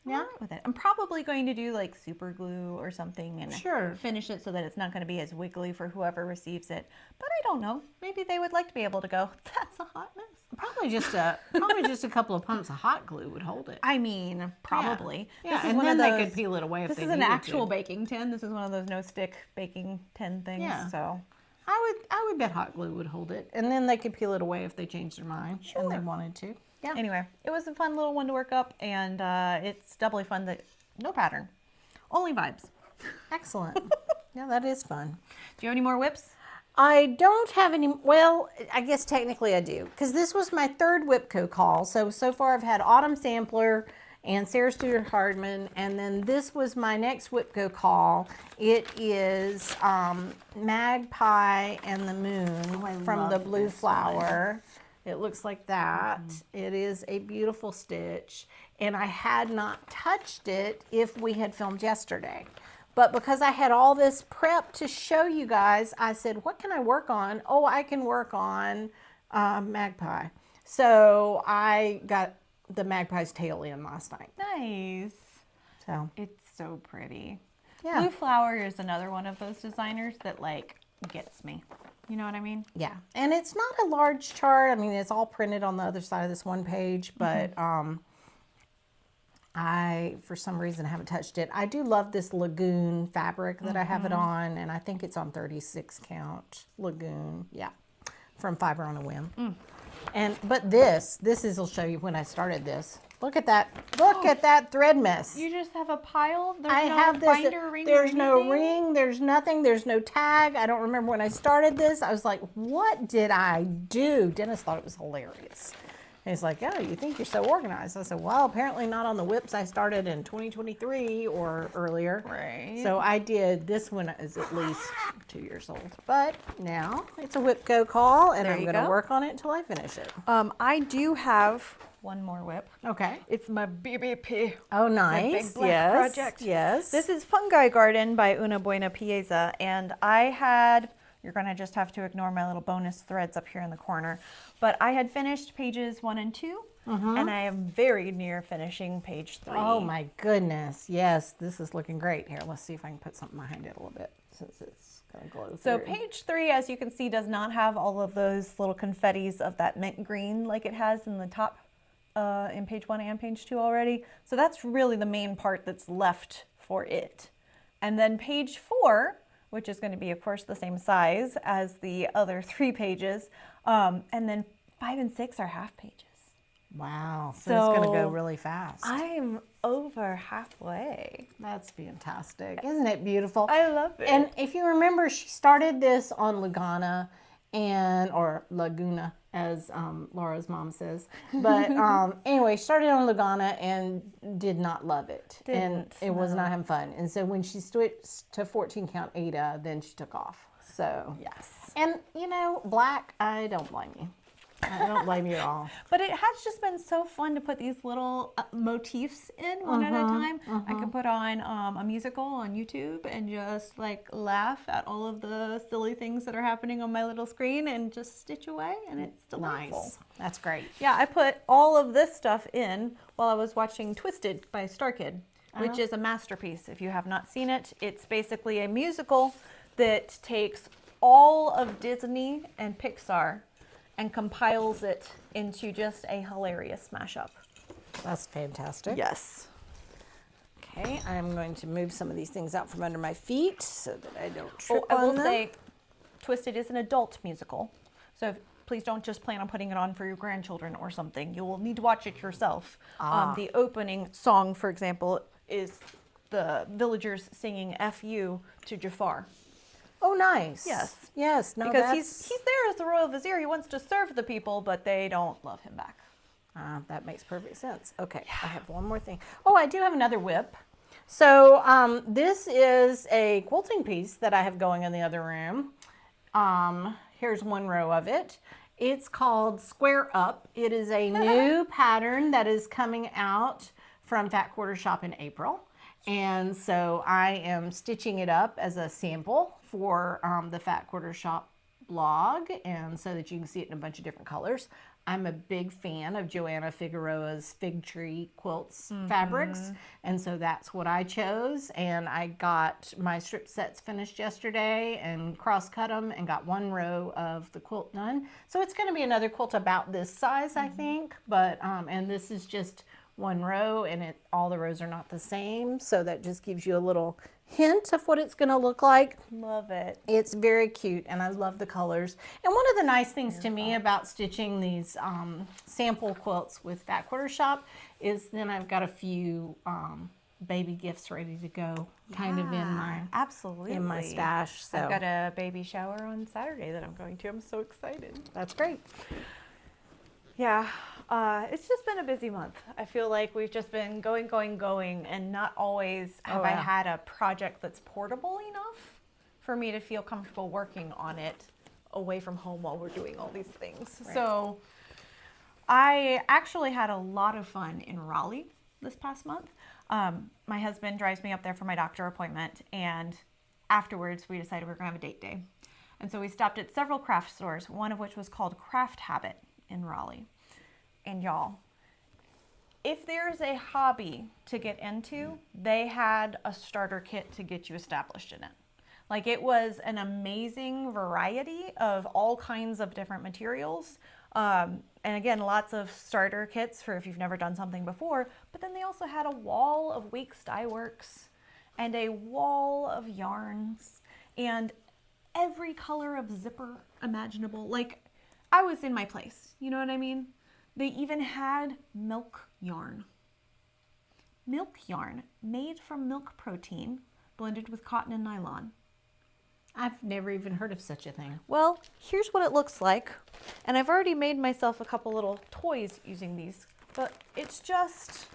S2: I'm all right with it. I'm probably going to do like super glue or something and finish it so that it's not going to be as wiggly for whoever receives it. But I don't know. Maybe they would like to be able to go, that's a hot mess.
S3: Probably just a couple of pumps of hot glue would hold it.
S2: I mean, probably.
S3: Yeah,
S2: This is
S3: and
S2: one
S3: then
S2: of
S3: they
S2: those,
S3: could peel it away if
S2: this
S3: they
S2: is an
S3: needed
S2: actual
S3: to.
S2: baking tin. This is one of those no stick baking tin things.
S3: Yeah.
S2: So
S3: I would bet hot glue would hold it, and then they could peel it away if they changed their mind and they wanted to. Yeah.
S2: Anyway, it was a fun little one to work up, and it's doubly fun that no pattern, only vibes.
S3: Excellent. Yeah, that is fun.
S2: Do you have any more whips?
S3: I don't have any, well, I guess technically I do, because this was my 3rd WIPCO call. So far I've had Autumn Sampler and Sarah Stewart Hardman, and then this was my next WIPCO call. It is Magpie and the Moon from the Blue Flower. It looks like that. It is a beautiful stitch, and I had not touched it if we had filmed yesterday. But because I had all this prep to show you guys, I said, what can I work on? Oh, I can work on Magpie. So I got the magpie's tail in last night.
S2: Nice.
S3: So
S2: It's so pretty.
S3: Yeah.
S2: Blue Flower is another one of those designers that like gets me. You know what I mean?
S3: yeah, and it's not a large chart. I mean, it's all printed on the other side of this one page, but I, for some reason, haven't touched it. I do love this Lagoon fabric that I have it on, and I think it's on 36 count Lagoon. Yeah, from Fiber on a Whim. But this is, I'll show you when I started this. Look at that. Look at that thread mess.
S2: You just have a pile? There's
S3: I
S2: no
S3: have this.
S2: binder, ring,
S3: There's
S2: or
S3: no
S2: anything?
S3: ring. There's nothing. There's no tag. I don't remember when I started this. I was like, what did I do? Dennis thought it was hilarious. And he's like, oh, you think you're so organized. I said, well, apparently not on the whips I started in 2023 or earlier.
S2: Right.
S3: So I did, this one is at least 2 years old. But now it's a whip go call, and
S2: There
S3: I'm
S2: you
S3: going to
S2: go.
S3: work on it until I finish it.
S2: I do have one more whip.
S3: Okay.
S2: It's my BBP.
S3: Oh,
S2: My
S3: nice.
S2: big black
S3: Yes.
S2: project.
S3: Yes.
S2: This is Fungi Garden by Una Buena Pieza, and I had, you're gonna just have to ignore my little bonus threads up here in the corner, but I had finished pages 1 and 2, and I am very near finishing page 3.
S3: Oh my goodness. Yes, this is looking great. Here, let's see if I can put something behind it a little bit since it's going to glow
S2: So
S3: through.
S2: page 3, as you can see, does not have all of those little confettis of that mint green like it has in the top in page 1 and page 2 already. So that's really the main part that's left for it. And then page 4, which is going to be, of course, the same size as the other 3 pages. And then 5 and 6 are half pages.
S3: Wow. So it's going to go
S2: So
S3: really fast.
S2: I'm over halfway.
S3: That's fantastic. Isn't it beautiful?
S2: I love it.
S3: And if you remember, she started this on Laguna, as Laura's mom says. But anyway, started on Laguna and did not love it. And
S2: Didn't,
S3: it was not having fun. And so when she switched to 14 count Ada, then she took off. So,
S2: Yes.
S3: and you know, black, I don't blame you. I don't blame you at all.
S2: But it has just been so fun to put these little motifs in one at a time. I can put on a musical on YouTube and just like laugh at all of the silly things that are happening on my little screen and just stitch away, and it's delightful.
S3: Nice. That's great.
S2: Yeah, I put all of this stuff in while I was watching Twisted by Star Kid, which is a masterpiece. If you have not seen it, it's basically a musical that takes all of Disney and Pixar and compiles it into just a hilarious mashup.
S3: That's fantastic.
S2: Yes.
S3: Okay, I'm going to move some of these things out from under my feet so that I don't trip
S2: I will
S3: on them.
S2: say, Twisted is an adult musical, so please don't just plan on putting it on for your grandchildren or something. You will need to watch it yourself. The opening song, for example, is the villagers singing "F.U." to Jafar.
S3: Oh, nice.
S2: Yes.
S3: Yes. No,
S2: Because
S3: that's,
S2: he's there as the royal vizier. He wants to serve the people, but they don't love him back.
S3: that makes perfect sense. Okay, I have one more thing. Oh, I do have another whip. So this is a quilting piece that I have going in the other room. Here's one row of it. It's called Square Up. It is a new pattern that is coming out from Fat Quarter Shop in April. And so I am stitching it up as a sample for the Fat Quarter Shop blog, and so that you can see it in a bunch of different colors. I'm a big fan of Joanna Figueroa's Fig Tree Quilts fabrics, and so that's what I chose. And I got my strip sets finished yesterday and cross-cut them and got one row of the quilt done. So it's going to be another quilt about this size, I think, but and this is just one row, and all the rows are not the same, so that just gives you a little hint of what it's going to look like.
S2: Love it.
S3: It's very cute, and I love the colors. And one of the nice things to me about stitching these sample quilts with Fat Quarter Shop is then I've got a few baby gifts ready to go, kind of in my
S2: absolutely
S3: stash. So
S2: I've got a baby shower on Saturday that I'm going to. I'm so excited.
S3: that's great.
S2: Yeah, it's just been a busy month. I feel like we've just been going, and not always have I had a project that's portable enough for me to feel comfortable working on it away from home while we're doing all these things.
S3: Right.
S2: So I actually had a lot of fun in Raleigh this past month. My husband drives me up there for my doctor appointment, and afterwards we decided we were gonna have a date day. And so we stopped at several craft stores, one of which was called Craft Habit in Raleigh. And y'all, if there's a hobby to get into, they had a starter kit to get you established in it. Like, it was an amazing variety of all kinds of different materials. And again, lots of starter kits for if you've never done something before. But then they also had a wall of Weeks Dye Works and a wall of yarns and every color of zipper imaginable. Like, I was in my place, you know what I mean? They even had milk yarn. Milk yarn made from milk protein blended with cotton and nylon.
S3: I've never even heard of such a thing.
S2: Well, here's what it looks like. And I've already made myself a couple little toys using these, but it's just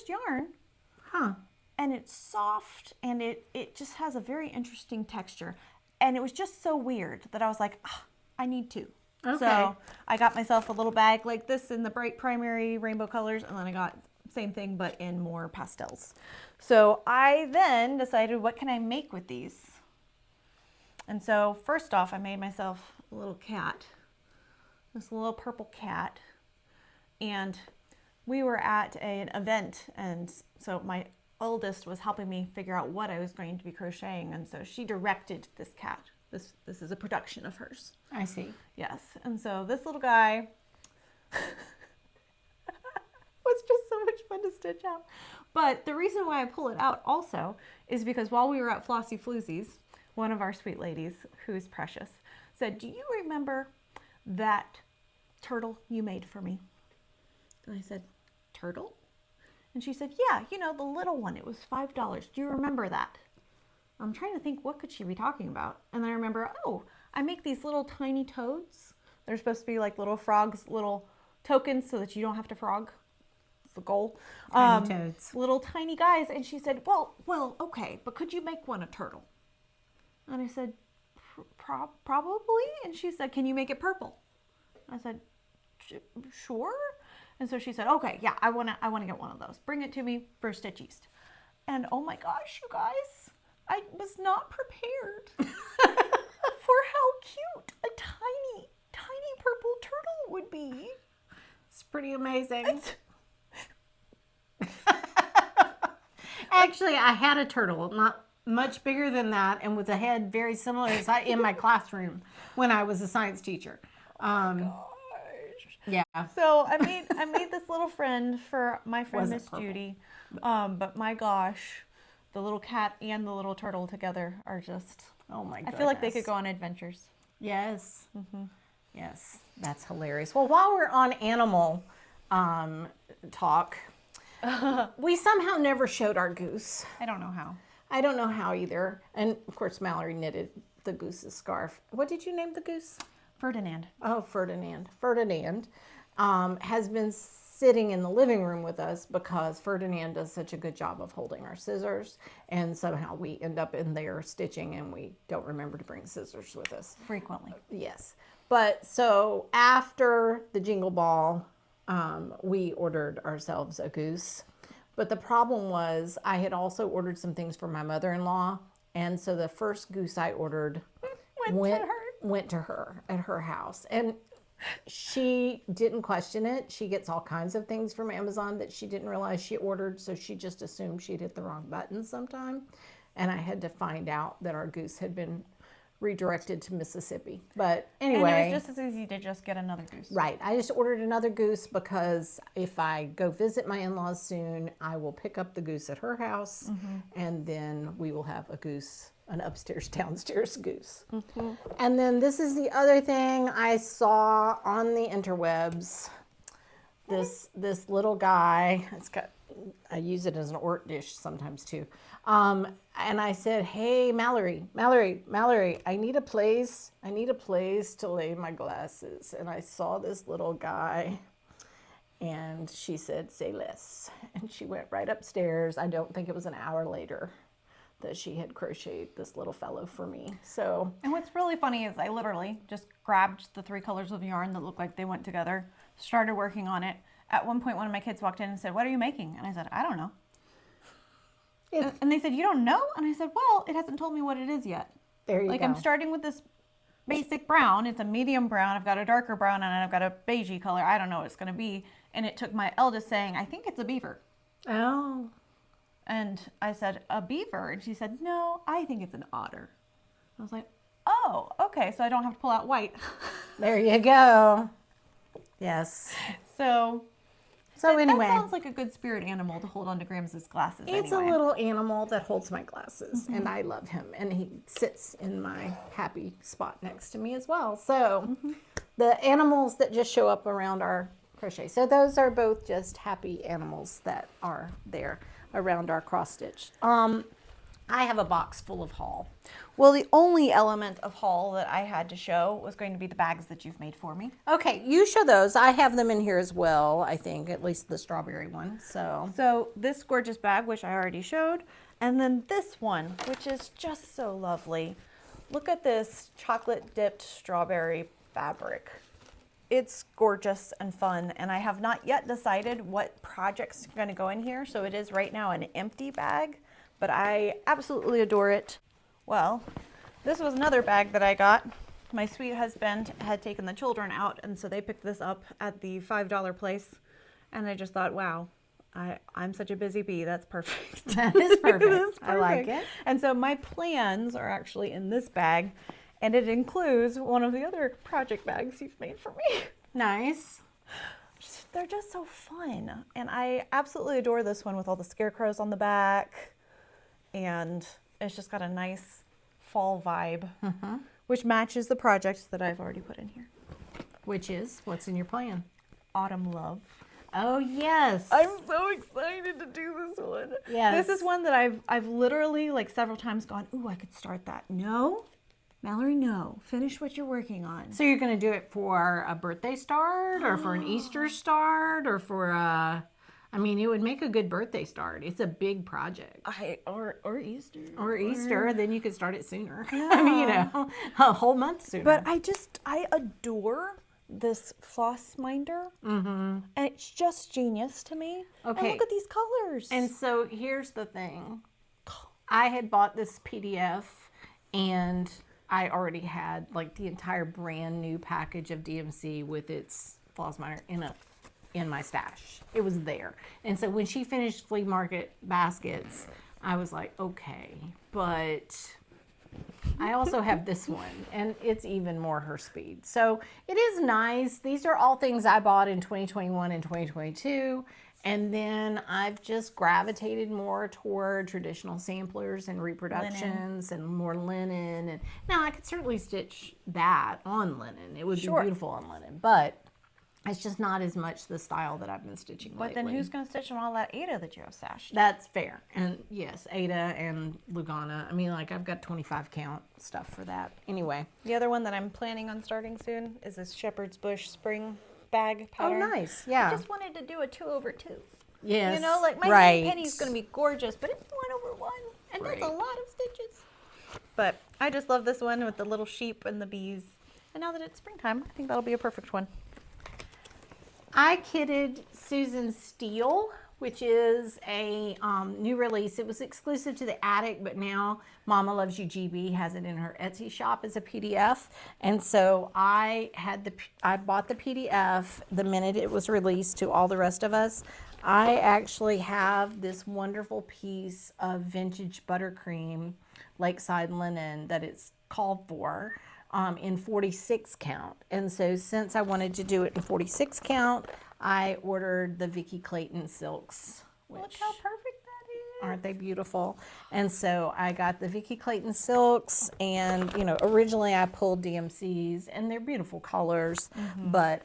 S2: yarn.
S3: Huh.
S2: And it's soft, and it just has a very interesting texture. And it was just so weird that I was like, I need to.
S3: Okay.
S2: So I got myself a little bag like this in the bright primary rainbow colors, and then I got same thing but in more pastels. So I then decided, what can I make with these? And so first off, I made myself a little cat, this little purple cat. And we were at an event, and so my oldest was helping me figure out what I was going to be crocheting, and so she directed this cat. This is a production of hers.
S3: I see.
S2: Yes. And so this little guy was just so much fun to stitch out. But the reason why I pull it out also is because while we were at Flossy Floozies, one of our sweet ladies, who's precious, said, do you remember that turtle you made for me? And I said, turtle? And she said, yeah, you know, the little one, it was $5. Do you remember that? I'm trying to think, what could she be talking about? And then I remember, oh, I make these little tiny toads. They're supposed to be like little frogs, little tokens so that you don't have to frog. It's the goal.
S3: Tiny toads.
S2: Little tiny guys. And she said, well, okay, but could you make one a turtle? And I said, probably. And she said, can you make it purple? I said, sure. And so she said, okay, yeah, I want to get one of those. Bring it to me for Stitch East. And oh my gosh, you guys, I was not prepared for how cute a tiny, tiny purple turtle would be.
S3: It's pretty amazing. Actually, I had a turtle, not much bigger than that, and with a head very similar as in my classroom when I was a science teacher. Yeah.
S2: So I made this little friend for my friend
S3: Was it
S2: Miss
S3: purple?
S2: Judy. But my gosh, the little cat and the little turtle together are just,
S3: Oh my
S2: I
S3: goodness.
S2: feel like they could go on adventures.
S3: Yes. Yes, that's hilarious. Well, while we're on animal talk, we somehow never showed our goose.
S2: I don't know how.
S3: I don't know how either. And of course, Mallory knitted the goose's scarf. What did you name the goose?
S2: Ferdinand.
S3: Oh, Ferdinand. Ferdinand has been sitting in the living room with us because Ferdinand does such a good job of holding our scissors, and somehow we end up in there stitching and we don't remember to bring scissors with us.
S2: Frequently.
S3: Yes. But so after the Jingle Ball, we ordered ourselves a goose. But the problem was I had also ordered some things for my mother-in-law, and so the first goose I ordered went to her at her house. And she didn't question it. She gets all kinds of things from Amazon that she didn't realize she ordered, so she just assumed she'd hit the wrong button sometime. And I had to find out that our goose had been redirected to Mississippi. But anyway.
S2: And it was just as easy to just get another goose.
S3: Right. I just ordered another goose because if I go visit my in-laws soon, I will pick up the goose at her house, and then we will have a goose, an upstairs, downstairs goose. And then this is the other thing I saw on the interwebs. This little guy, I use it as an Ort dish sometimes too. And I said, hey, Mallory, I need a place to lay my glasses. And I saw this little guy, and she said, say less. And she went right upstairs. I don't think it was an hour later that she had crocheted this little fellow for me. So,
S2: And what's really funny is I literally just grabbed the 3 colors of yarn that looked like they went together, started working on it. At one point, one of my kids walked in and said, what are you making? And I said, I don't know. And they said, you don't know? And I said, well, it hasn't told me what it is yet.
S3: there you
S2: Like,
S3: go.
S2: I'm starting with this basic brown. It's a medium brown. I've got a darker brown and I've got a beigey color. I don't know what it's going to be. And it took my eldest saying, I think it's a beaver.
S3: Oh.
S2: And I said, a beaver? And she said, no, I think it's an otter. I was like, oh, okay. So I don't have to pull out white.
S3: There you go. Yes.
S2: So
S3: anyway.
S2: That sounds like a good spirit animal to hold onto Grams' glasses.
S3: It's
S2: anyway.
S3: a little animal that holds my glasses, and I love him. And he sits in my happy spot next to me as well. So the animals that just show up around our crochet. So those are both just happy animals that are there around our cross stitch. I have a box full of haul.
S2: Well, the only element of haul that I had to show was going to be the bags that you've made for me.
S3: Okay, you show those. I have them in here as well, I think, at least the strawberry one.
S2: So this gorgeous bag, which I already showed, and then this one, which is just so lovely. Look at this chocolate dipped strawberry fabric. It's gorgeous and fun, and I have not yet decided what project's going to go in here, so it is right now an empty bag, but I absolutely adore it. Well, this was another bag that I got. My sweet husband had taken the children out, and so they picked this up at the $5 place, and I just thought, wow, I'm such a busy bee. That's perfect.
S3: That is perfect.
S2: That is
S3: I like it.
S2: And so my plans are actually in this bag, and it includes one of the other project bags you've made for me.
S3: Nice.
S2: They're just so fun. And I absolutely adore this one with all the scarecrows on the back. And it's just got a nice fall vibe, which matches the project that I've already put in here.
S3: Which is, what's in your plan?
S2: Autumn Love.
S3: Oh, yes.
S2: I'm so excited to do this one.
S3: Yes.
S2: This is one that I've literally like several times gone, ooh, I could start that. No, Mallory, no. Finish what you're working on.
S3: So you're going to do it for a birthday start or for an Easter start or for a... I mean, it would make a good birthday start. It's a big project.
S2: Or Easter.
S3: Or Easter, then you could start it sooner. I mean, you know, a whole month sooner.
S2: But I adore this floss minder. And it's just genius to me.
S3: Okay.
S2: And look at these colors.
S3: And so here's the thing. I had bought this PDF and I already had like the entire brand new package of DMC with its floss minder in my stash. It was there. And so when she finished Flea Market Baskets, I was like, okay, but I also have this one and it's even more her speed. So it is nice. These are all things I bought in 2021 and 2022. And then I've just gravitated more toward traditional samplers and reproductions and more linen. And now I could certainly stitch that on linen. It would be beautiful on linen, but it's just not as much the style that I've been stitching lately.
S2: But then who's going to stitch on all that Ada that you have stashed?
S3: That's fair. And yes, Ada and Lugana. I mean, like I've got 25 count stuff for that. Anyway.
S2: The other one that I'm planning on starting soon is this Shepherd's Bush spring bag pattern.
S3: Oh, nice. Yeah.
S2: I just wanted to do a 2/2.
S3: Yes.
S2: You know, like my penny's going to be gorgeous, but it's 1/1. And that's a lot of stitches. But I just love this one with the little sheep and the bees. And now that it's springtime, I think that'll be a perfect one.
S3: I kitted Susan Steele, which is a new release. It was exclusive to the attic, but now Mama Loves You GB has it in her Etsy shop as a PDF. And so I bought the PDF the minute it was released to all the rest of us. I actually have this wonderful piece of vintage buttercream Lakeside linen that it's called for. In 46 count. And so since I wanted to do it in 46 count, I ordered the Vicki Clayton silks.
S2: Look how perfect that is.
S3: Aren't they beautiful? And so I got the Vicki Clayton silks, and you know, originally I pulled DMCs and they're beautiful colors, but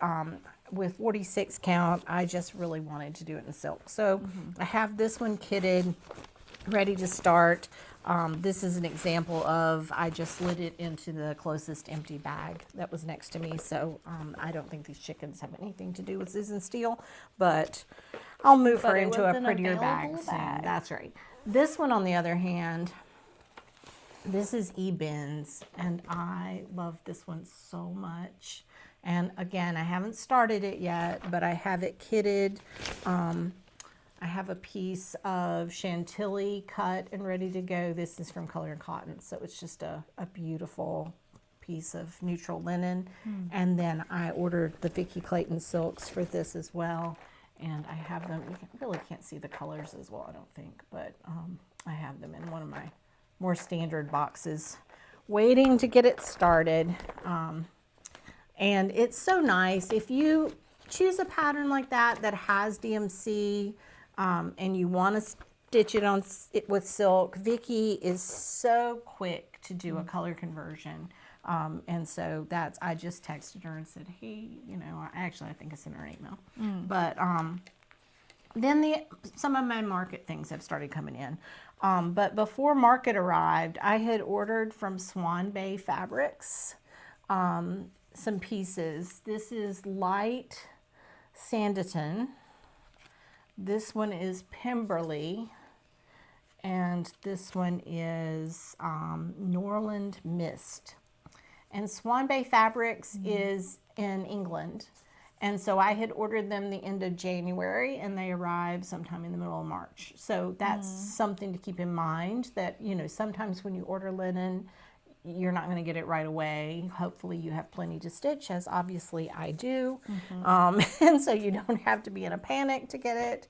S3: with 46 count, I just really wanted to do it in silk. So I have this one kitted, ready to start. This is an example of, I just slid it into the closest empty bag that was next to me. So I don't think these chickens have anything to do with Susan Steele, but I'll move her into a prettier bag soon. That's right. This one, on the other hand, this is E-Bins, and I love this one so much. And again, I haven't started it yet, but I have it kitted. I have a piece of Chantilly cut and ready to go. This is from Color and Cotton, so it's just a beautiful piece of neutral linen. And then I ordered the Vicki Clayton silks for this as well. And I have them, you really can't see the colors as well, I don't think, but I have them in one of my more standard boxes, waiting to get it started. And it's so nice. If you choose a pattern like that has DMC and you want to stitch it on with silk, Vicki is so quick to do a color conversion. And so I just texted her and said, hey, you know, I think I sent her an email. But then some of my market things have started coming in. But before market arrived, I had ordered from Swan Bay Fabrics some pieces. This is light Sanditon. This one is Pemberley. And this one is Norland Mist. And Swan Bay Fabrics is in England. And so I had ordered them the end of January and they arrived sometime in the middle of March. So that's something to keep in mind, that, you know, sometimes when you order linen, you're not going to get it right away. Hopefully you have plenty to stitch, as obviously I do. And so you don't have to be in a panic to get it.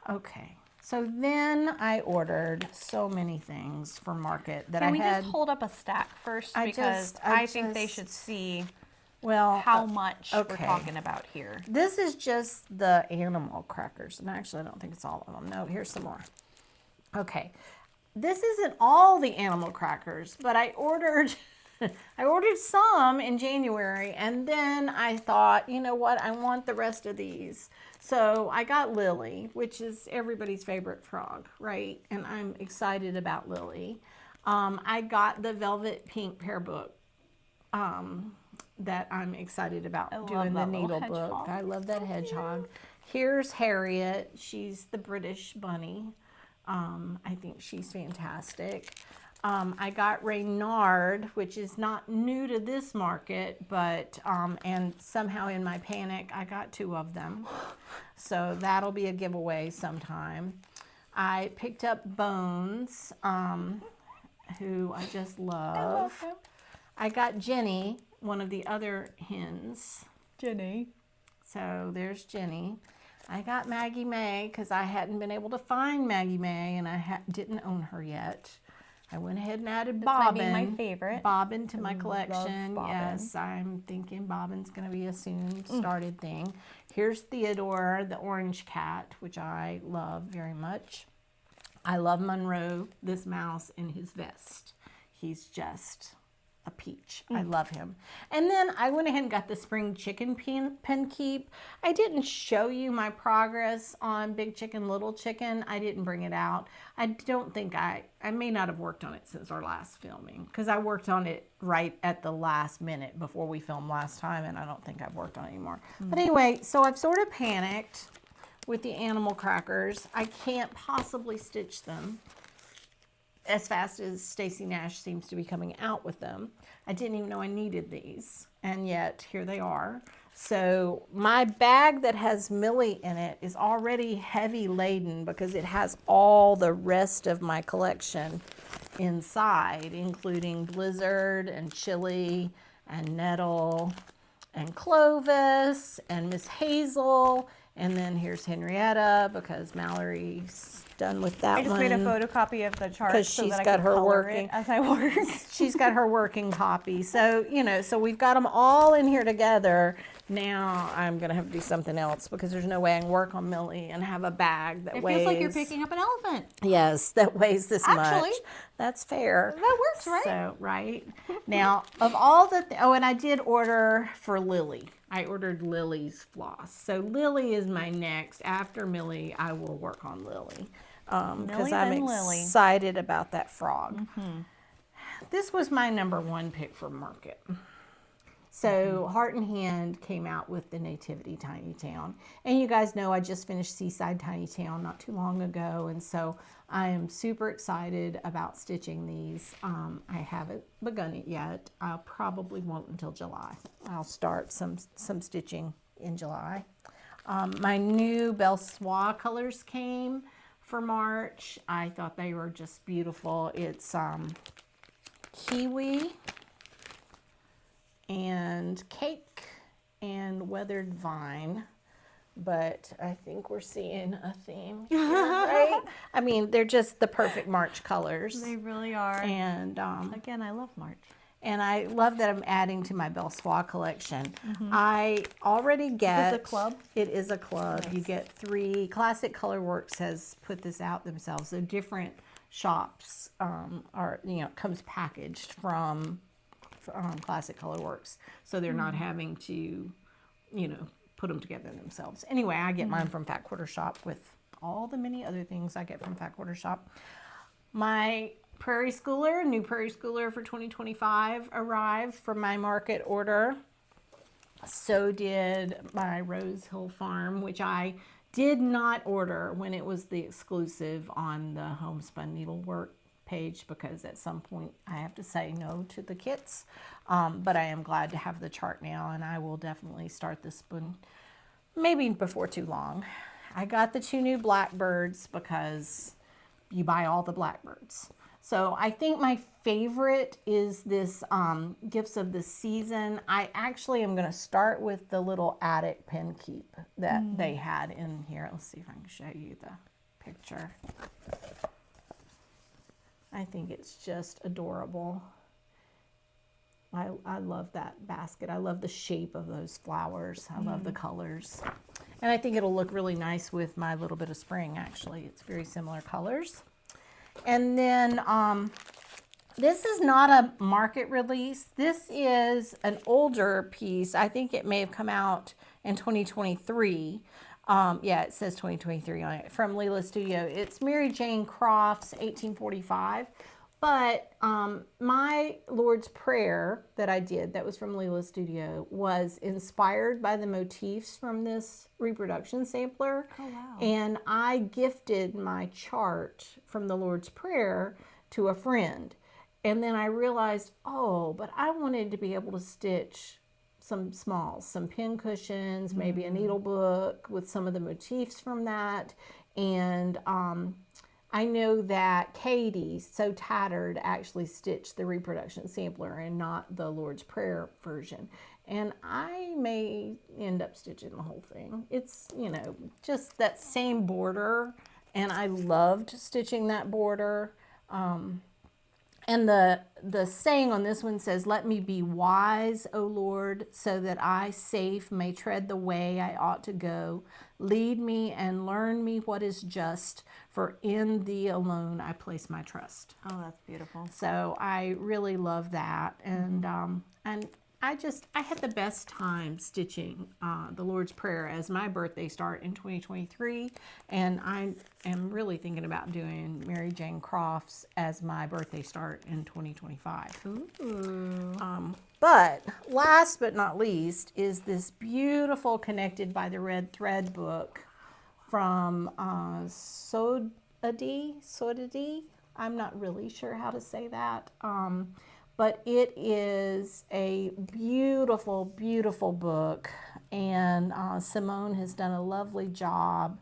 S3: Okay. So then I ordered so many things for market that
S2: Can we just hold up a stack first? Because I think they should see how much we're talking about here.
S3: This is just the animal crackers. And actually, I don't think it's all of them. No, here's some more. Okay. This isn't all the animal crackers, but I ordered some in January, and then I thought, you know what, I want the rest of these. So I got Lily, which is everybody's favorite frog, right? And I'm excited about Lily. I got the velvet pink pear book that I'm excited about doing the needle book. I love that hedgehog. Here's Harriet. She's the British bunny. I think she's fantastic. I got Reynard, which is not new to this market, but, and somehow in my panic, I got 2 of them. So that'll be a giveaway sometime. I picked up Bones, who I just love.
S2: I love him.
S3: I got Jenny, one of the other hens.
S2: Jenny.
S3: So there's Jenny. I got Maggie May because I hadn't been able to find Maggie May and I didn't own her yet. I went ahead and added Bobbin.
S2: My favorite.
S3: Bobbin to my collection. Bobbin. Yes, I'm thinking Bobbin's going to be a soon started thing. Here's Theodore, the orange cat, which I love very much. I love Monroe, this mouse in his vest. He's just a peach. I love him. And then I went ahead and got the spring chicken pen keep. I didn't show you my progress on Big Chicken, Little Chicken. I didn't bring it out. I don't think I may not have worked on it since our last filming, because I worked on it right at the last minute before we filmed last time, and I don't think I've worked on it anymore. But anyway, so I've sort of panicked with the animal crackers. I can't possibly stitch them as fast as Stacy Nash seems to be coming out with them. I didn't even know I needed these, and yet here they are. So my bag that has Millie in it is already heavy laden because it has all the rest of my collection inside, including Blizzard and Chili and Nettle and Clovis and Miss Hazel. And then here's Henrietta because Mallory's done with that one.
S2: I just made a photocopy of the chart
S3: because
S2: so
S3: she's
S2: that I
S3: got
S2: could
S3: her
S2: color
S3: working
S2: it as I work.
S3: She's got her working copy. So, you know, so we've got them all in here together. Now I'm going to have to do something else because there's no way I can work on Millie and have a bag that weighs.
S2: It feels like you're picking up an elephant.
S3: Yes, that weighs this
S2: Actually,
S3: much. That's fair.
S2: That works, right?
S3: So, right. Now, of all the, oh, and I did order for Lily. I ordered Lily's floss. So Lily is my next. After Millie, I will work on Lily. Because I'm excited about that frog. This was my #1 pick for market. So Heart and Hand came out with the Nativity Tiny Town. And you guys know I just finished Seaside Tiny Town not too long ago. And so I am super excited about stitching these. I haven't begun it yet. I probably won't until July. I'll start some stitching in July. My new Belle Soie colors came for March. I thought they were just beautiful. It's kiwi and cake and weathered vine. But I think we're seeing a theme here, right? I mean, they're just the perfect March colors.
S2: They really are.
S3: And
S2: again, I love March.
S3: and I love that I'm adding to my Belle Soie collection. I already get...
S2: Is this a club?
S3: It is a club.
S2: Nice.
S3: You get 3. Classic Colorworks has put this out themselves. So different shops are, comes packaged from Classic Colorworks. So they're not having to, put them together themselves. Anyway, I get mine from Fat Quarter Shop with all the many other things I get from Fat Quarter Shop. My Prairie Schooler, new Prairie Schooler for 2025 arrived from my market order. So did my Rose Hill Farm, which I did not order when it was the exclusive on the Homespun Needlework page, because at some point I have to say no to the kits. But I am glad to have the chart now, and I will definitely start this one maybe before too long. I got the 2 new blackbirds because you buy all the blackbirds. So I think my favorite is this Gifts of the Season. I actually am going to start with the little attic pen keep that they had in here. Let's see if I can show you the picture. I think it's just adorable. I love that basket. I love the shape of those flowers. I love the colors. And I think it'll look really nice with my Little Bit of Spring, actually. It's very similar colors. And then this is not a market release. This is an older piece. I think it may have come out in 2023. Yeah, it says 2023 on it, from Leela Studio. It's Mary Jane Croft's 1845. But my Lord's Prayer that I did, that was from Leela Studio, was inspired by the motifs from this reproduction sampler.
S2: Oh, wow.
S3: And I gifted my chart from the Lord's Prayer to a friend. And then I realized, oh, but I wanted to be able to stitch some smalls, some pin cushions, maybe a needle book with some of the motifs from that. And I know that Katie, So Tattered, actually stitched the reproduction sampler and not the Lord's Prayer version. And I may end up stitching the whole thing. It's, just that same border. And I loved stitching that border. And the saying on this one says, "Let me be wise, O Lord, so that I safe may tread the way I ought to go. Lead me and learn me what is just, for in thee alone I place my trust."
S2: Oh, that's beautiful.
S3: So I really love that. And I had the best time stitching the Lord's Prayer as my birthday start in 2023. And I am really thinking about doing Mary Jane Croft's as my birthday start in 2025.
S2: Ooh.
S3: But last but not least is this beautiful Connected by the Red Thread book from Sodadi. I'm not really sure how to say that. But it is a beautiful, beautiful book. And Simone has done a lovely job.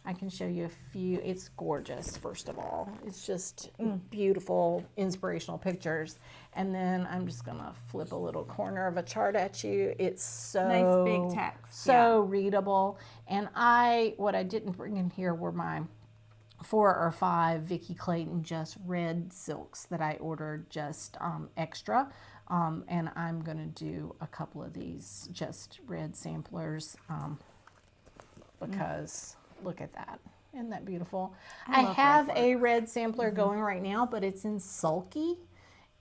S3: I can show you a few. It's gorgeous, first of all. It's just beautiful, inspirational pictures. And then I'm just going to flip a little corner of a chart at you. It's so
S2: nice big text.
S3: So readable. And what I didn't bring in here were my 4 or 5 Vicki Clayton just red silks that I ordered just extra. And I'm going to do a couple of these just red samplers because look at that. Isn't that beautiful? I have a red sampler going right now, but it's in sulky.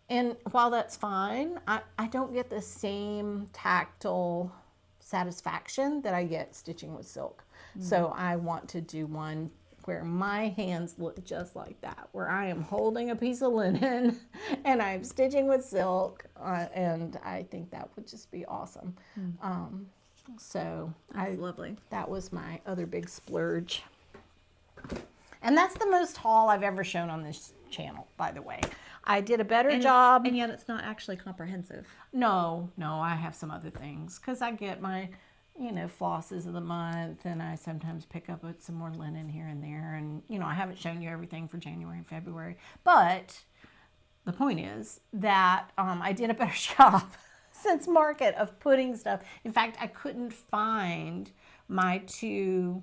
S3: And while that's fine, I don't get the same tactile satisfaction that I get stitching with silk. So I want to do one where my hands look just like that, where I am holding a piece of linen and I'm stitching with silk, and I think that would just be awesome. So
S2: That's lovely.
S3: That was my other big splurge. And that's the most haul I've ever shown on this channel, by the way. I did a better job.
S2: And yet it's not actually comprehensive.
S3: No, I have some other things because I get my flosses of the month, and I sometimes pick up some more linen here and there. And, I haven't shown you everything for January and February, but the point is that I did a better job since market of putting stuff. In fact, I couldn't find my two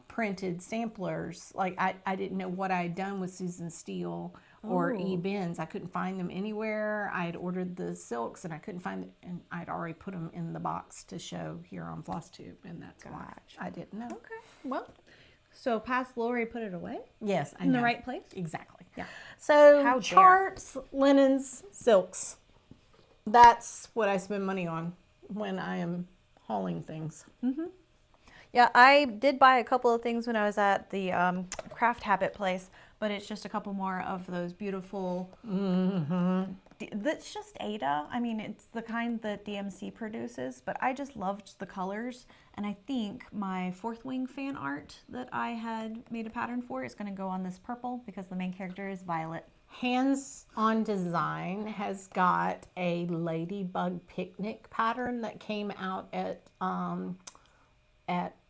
S3: printed samplers. Like I didn't know what I had done with Susan Steele or E-Bins. I couldn't find them anywhere. I had ordered the silks and I couldn't find them, and I'd already put them in the box to show here on FlossTube, and that's why I didn't know.
S2: Okay. Well, so past Lori put it away
S3: Yes, I
S2: in
S3: know.
S2: the right place.
S3: Exactly.
S2: Yeah.
S3: So
S2: How dare.
S3: charts, linens, silks. That's what I spend money on when I am hauling things.
S2: Yeah, I did buy a couple of things when I was at the Craft Habit place, but it's just a couple more of those beautiful. That's just Ada. I mean, it's the kind that DMC produces, but I just loved the colors, and I think my Fourth Wing fan art that I had made a pattern for is going to go on this purple because the main character is Violet.
S3: Hands on Design has got a ladybug picnic pattern that came out at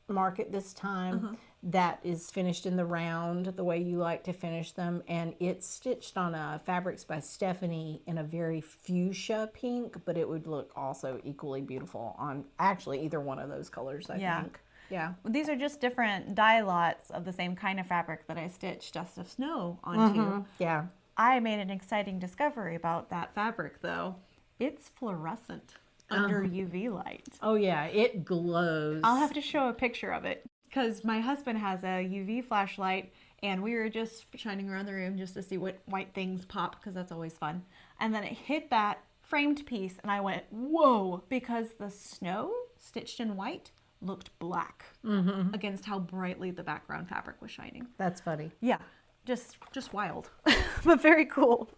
S3: market this time that is finished in the round the way you like to finish them, and it's stitched on a Fabrics by Stephanie in a very fuchsia pink, but it would look also equally beautiful on actually either one of those colors, I think. Yeah.
S2: These are just different dye lots of the same kind of fabric that I stitched Dust of Snow onto.
S3: Yeah.
S2: I made an exciting discovery about that fabric, though. It's fluorescent under UV light.
S3: Oh yeah, it glows.
S2: I'll have to show a picture of it because my husband has a UV flashlight, and we were just shining around the room just to see what white things pop, because that's always fun. And then it hit that framed piece, and I went, whoa, because the snow stitched in white looked black against how brightly the background fabric was shining.
S3: That's funny.
S2: Yeah, just wild, but very cool.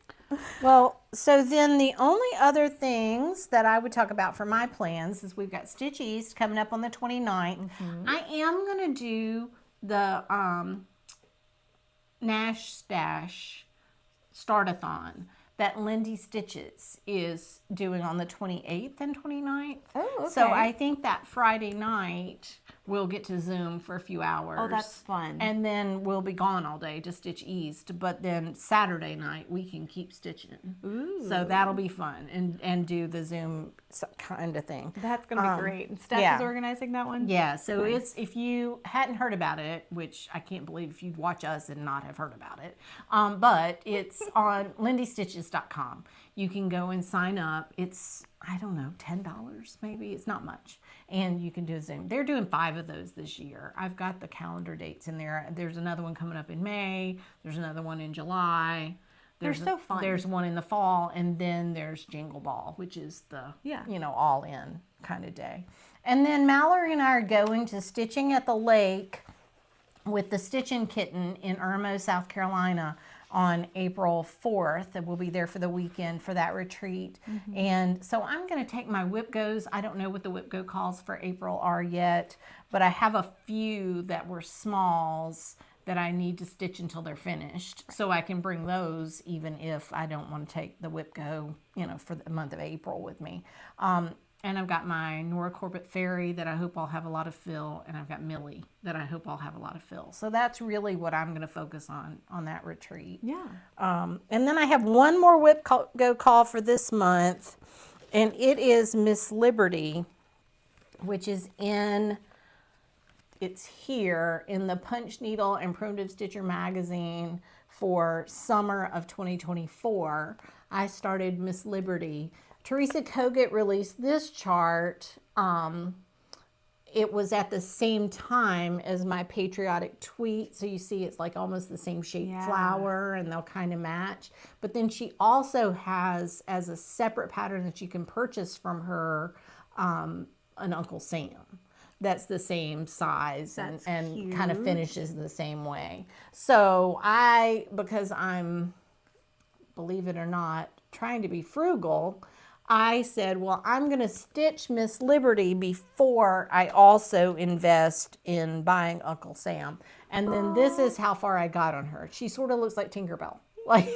S3: Well, so then the only other things that I would talk about for my plans is we've got Stitch East coming up on the 29th. I am going to do the Nash Stash Startathon that Lindy Stitches is doing on the 28th and 29th.
S2: Oh, okay.
S3: So I think that Friday night we'll get to Zoom for a few hours.
S2: Oh, that's fun.
S3: And then we'll be gone all day to Stitch East. But then Saturday night we can keep stitching.
S2: Ooh.
S3: So that'll be fun, and do the Zoom kind of thing.
S2: That's going to be great. And Steph is organizing that one?
S3: Yeah, so it's, if you hadn't heard about it, which I can't believe if you'd watch us and not have heard about it, but it's on lindystitches.com. You can go and sign up. It's, I don't know, $10 maybe. It's not much. And you can do a Zoom. They're doing 5 of those this year. I've got the calendar dates in there. There's another one coming up in May. There's another one in July.
S2: They're so fun.
S3: There's one in the fall, and then there's Jingle Ball, which is the, you know, all in kind of day. And then Mallory and I are going to Stitching at the Lake with the Stitchin Kitten in Irmo, South Carolina on April 4th, and we'll be there for the weekend for that retreat. And so I'm going to take my whip goes. I don't know what the whip go calls for April are yet, but I have a few that were smalls that I need to stitch until they're finished, so I can bring those even if I don't want to take the whip go, you know, for the month of April with me. And I've got my Nora Corbett Fairy that I hope I'll have a lot of fill, and I've got Millie that I hope I'll have a lot of fill. So that's really what I'm going to focus on that retreat.
S2: Yeah.
S3: And then I have one more whip go call for this month, and it is Miss Liberty, which is it's here in the Punch Needle and Primitive Stitcher magazine for summer of 2024. I started Miss Liberty. Teresa Kogut released this chart. It was at the same time as my Patriotic tweet. So you see it's like almost the same shaped flower, and they'll kind of match. But then she also has, as a separate pattern that you can purchase from her, an Uncle Sam. That's the same size and kind of finishes the same way. So because I'm, believe it or not, trying to be frugal, I said, well, I'm going to stitch Miss Liberty before I also invest in buying Uncle Sam. And then this is how far I got on her. She sort of looks like Tinkerbell. Like,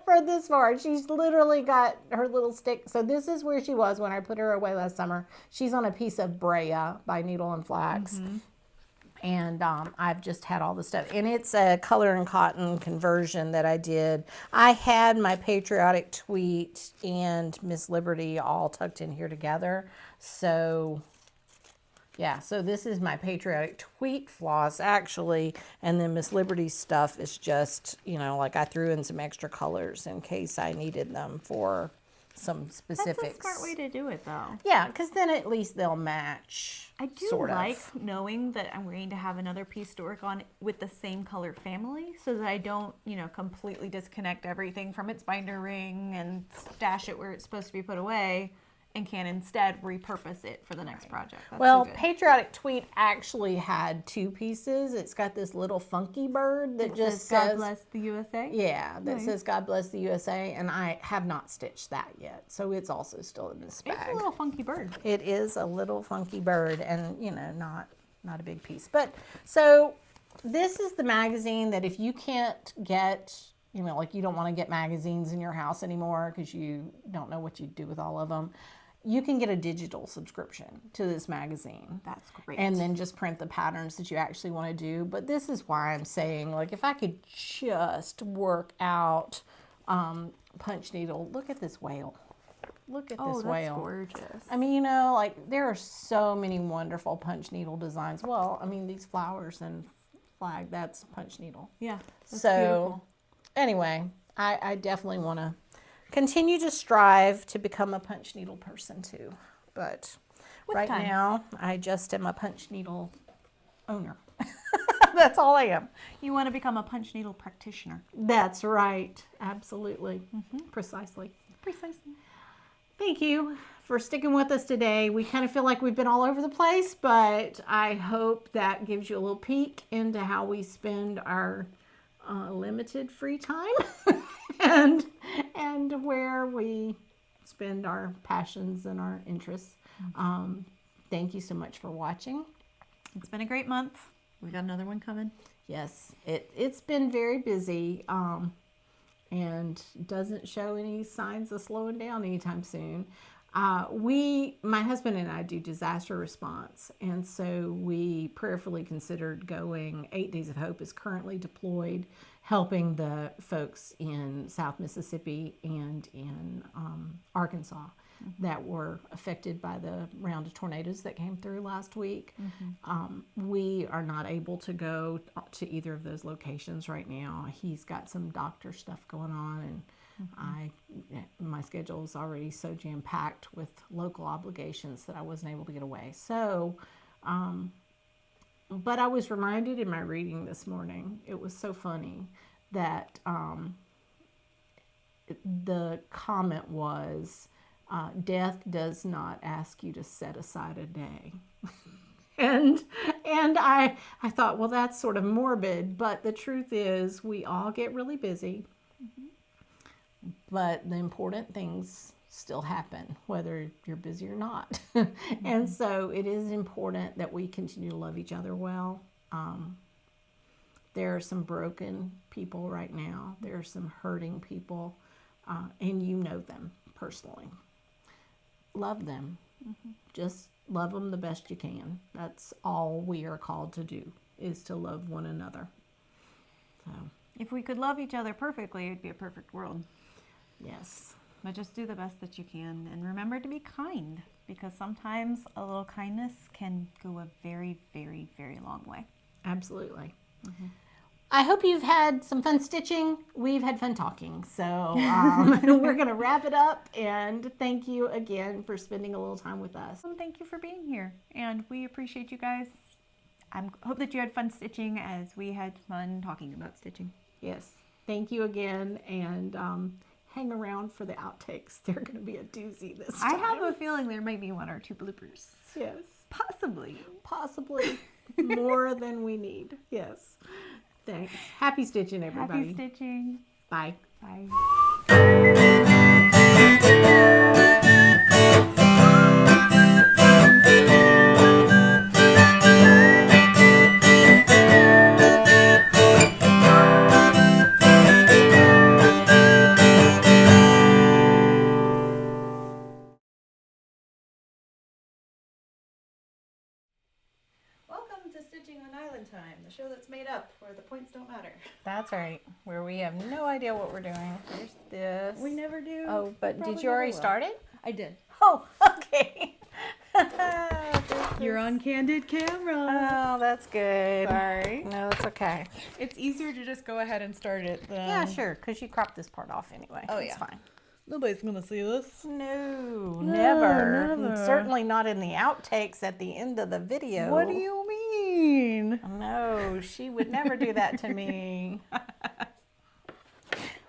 S3: for this far, she's literally got her little stick. So this is where she was when I put her away last summer. She's on a piece of Brea by Needle and Flax. And I've just had all the stuff. And it's a color and cotton conversion that I did. I had my Patriotic tweet and Miss Liberty all tucked in here together. So, yeah. So this is my Patriotic tweet floss, actually. And then Miss Liberty's stuff is just, you know, like I threw in some extra colors in case I needed them for some specifics.
S2: That's a smart way to do it, though.
S3: Yeah, because then at least they'll match.
S2: I do like knowing that I'm going to have another piece to work on with the same color family, so that I don't, you know, completely disconnect everything from its binder ring and stash it where it's supposed to be put away, and can instead repurpose it for the next project. That's
S3: well,
S2: so good.
S3: Patriotic Tweet actually had two pieces. It's got this little funky bird that just says
S2: God bless the USA.
S3: Yeah, that says God bless the USA, and I have not stitched that yet, so it's also still in this bag.
S2: It's a little funky bird.
S3: It is a little funky bird, and you know, not a big piece. But so this is the magazine that if you can't get, you know, like you don't want to get magazines in your house anymore because you don't know what you do with all of them, you can get a digital subscription to this magazine.
S2: That's great.
S3: And then just print the patterns that you actually want to do. But this is why I'm saying, like, if I could just work out punch needle. Look at this whale. Look at this whale.
S2: Oh, that's gorgeous.
S3: I mean, you know, like, there are so many wonderful punch needle designs. Well, I mean, these flowers and flag, that's punch needle.
S2: Yeah, that's
S3: so
S2: beautiful.
S3: Anyway, I definitely want to continue to strive to become a punch needle person too. But right now, I just am a punch needle owner. That's all I am.
S2: You want to become a punch needle practitioner.
S3: That's right. Absolutely. Precisely.
S2: Precisely.
S3: Thank you for sticking with us today. We kind of feel like we've been all over the place, but I hope that gives you a little peek into how we spend our limited free time and where we spend our passions and our interests. Thank you so much for watching.
S2: It's been a great month. We got another one coming. Yes,
S3: it's been very busy and doesn't show any signs of slowing down anytime soon. My husband and I do disaster response, and so we prayerfully considered going. 8 Days of Hope is currently deployed, helping the folks in South Mississippi and in Arkansas that were affected by the round of tornadoes that came through last week. We are not able to go to either of those locations right now. He's got some doctor stuff going on, and my schedule is already so jam-packed with local obligations that I wasn't able to get away. So, but I was reminded in my reading this morning, it was so funny that the comment was, death does not ask you to set aside a day. And I thought, well, that's sort of morbid, but the truth is we all get really busy. But the important things still happen, whether you're busy or not. And so it is important that we continue to love each other well. There are some broken people right now. There are some hurting people, and you know them personally. Love them. Just love them the best you can. That's all we are called to do, is to love one another. So,
S2: if we could love each other perfectly, it'd be a perfect world.
S3: yes.
S2: But just do the best that you can, and remember to be kind, because sometimes a little kindness can go a very, very, very long way.
S3: Absolutely. I hope you've had some fun stitching. We've had fun talking. So we're going to wrap it up. And thank you again for spending a little time with us.
S2: Thank you for being here. And we appreciate you guys. I hope that you had fun stitching as we had fun talking about stitching.
S3: Yes. Thank you again. And hang around for the outtakes. They're going to be a doozy this time.
S2: I have a feeling there might be 1 or 2 bloopers.
S3: Yes.
S2: Possibly.
S3: Possibly more than we need. Yes. Thanks. Happy stitching, everybody.
S2: Happy stitching.
S3: Bye.
S2: Bye. watching on Island Time, the show that's made up where the points don't matter.
S3: That's right. Where we have no idea what we're doing. Here's this.
S2: We never do.
S3: Oh, but
S2: Probably
S3: did you already
S2: never will.
S3: start it?
S2: I did.
S3: Oh, okay.
S2: You're on candid camera.
S3: Oh, that's good.
S2: Sorry.
S3: No, it's okay.
S2: It's easier to just go ahead and start it than...
S3: Yeah, sure, because you cropped this part off anyway.
S2: Oh,
S3: It's
S2: yeah.
S3: fine.
S2: Nobody's gonna see this.
S3: No, never.
S2: never.
S3: And certainly not in the outtakes at the end of the video.
S2: What do you mean?
S3: No, she would never do that to me.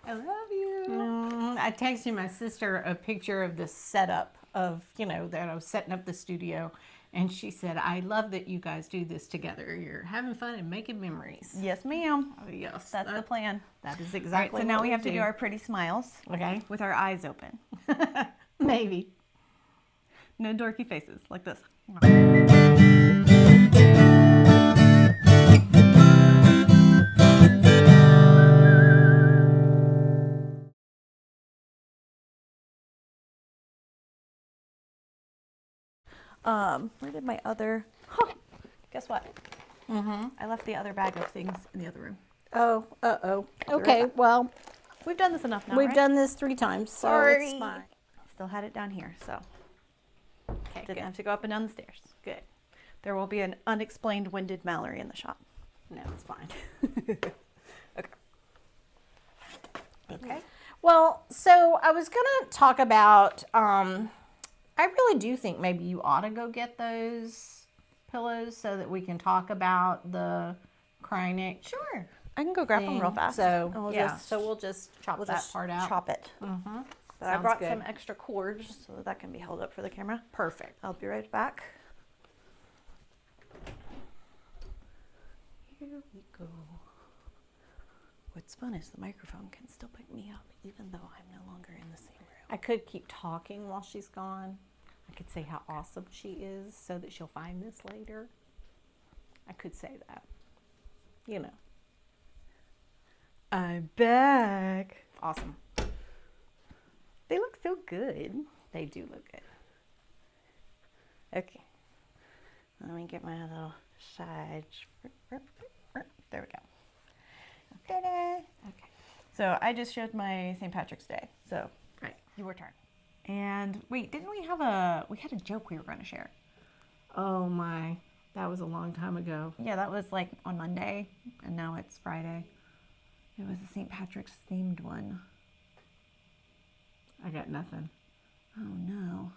S2: I love you.
S3: I texted my sister a picture of the setup of, that I was setting up the studio. And she said, I love that you guys do this together. You're having fun and making memories.
S2: Yes, ma'am.
S3: Oh, yes.
S2: That's the plan.
S3: That is
S2: All right,
S3: exactly
S2: so now
S3: what
S2: we have to
S3: do
S2: do our pretty smiles.
S3: Okay.
S2: With our eyes open.
S3: Maybe.
S2: No dorky faces, like this. Where did my other... Guess what? I left the other bag of things in the other room.
S3: Oh, uh-oh. Okay, well,
S2: We've done this enough now,
S3: we've
S2: right?
S3: done this 3 times, so
S2: Sorry.
S3: it's fine.
S2: Still had it down here, so
S3: Okay,
S2: didn't
S3: good.
S2: have to go up and down the stairs.
S3: Good.
S2: There will be an unexplained winded Mallory in the shop.
S3: No, it's fine.
S2: Okay.
S3: Okay. Well, so I was going to talk about, I really do think maybe you ought to go get those pillows so that we can talk about the Krynic.
S2: Sure. I can go grab them real
S3: thing.
S2: fast.
S3: So,
S2: and we'll
S3: yeah,
S2: just,
S3: so we'll just chop
S2: we'll
S3: that
S2: just
S3: part out.
S2: chop it.
S3: Mm-hmm.
S2: But I
S3: Sounds
S2: brought
S3: good.
S2: some extra cords so that can be held up for the camera.
S3: Perfect.
S2: I'll be right back. Here we go. What's fun is the microphone can still pick me up even though I'm no longer in the same room.
S3: I could keep talking while she's gone. I could say how awesome she is so that she'll find this later. I could say that.
S2: I'm back.
S3: Awesome.
S2: They look so good.
S3: They do look good.
S2: Okay. Let me get my little sides. There we go. Ta-da. Okay. So I just showed my St. Patrick's Day. So
S3: Right.
S2: your turn. And wait, didn't we had a joke we were going to share?
S3: Oh my, that was a long time ago.
S2: Yeah, that was like on Monday, and now it's Friday. It was a St. Patrick's themed one.
S3: I got nothing.
S2: Oh no.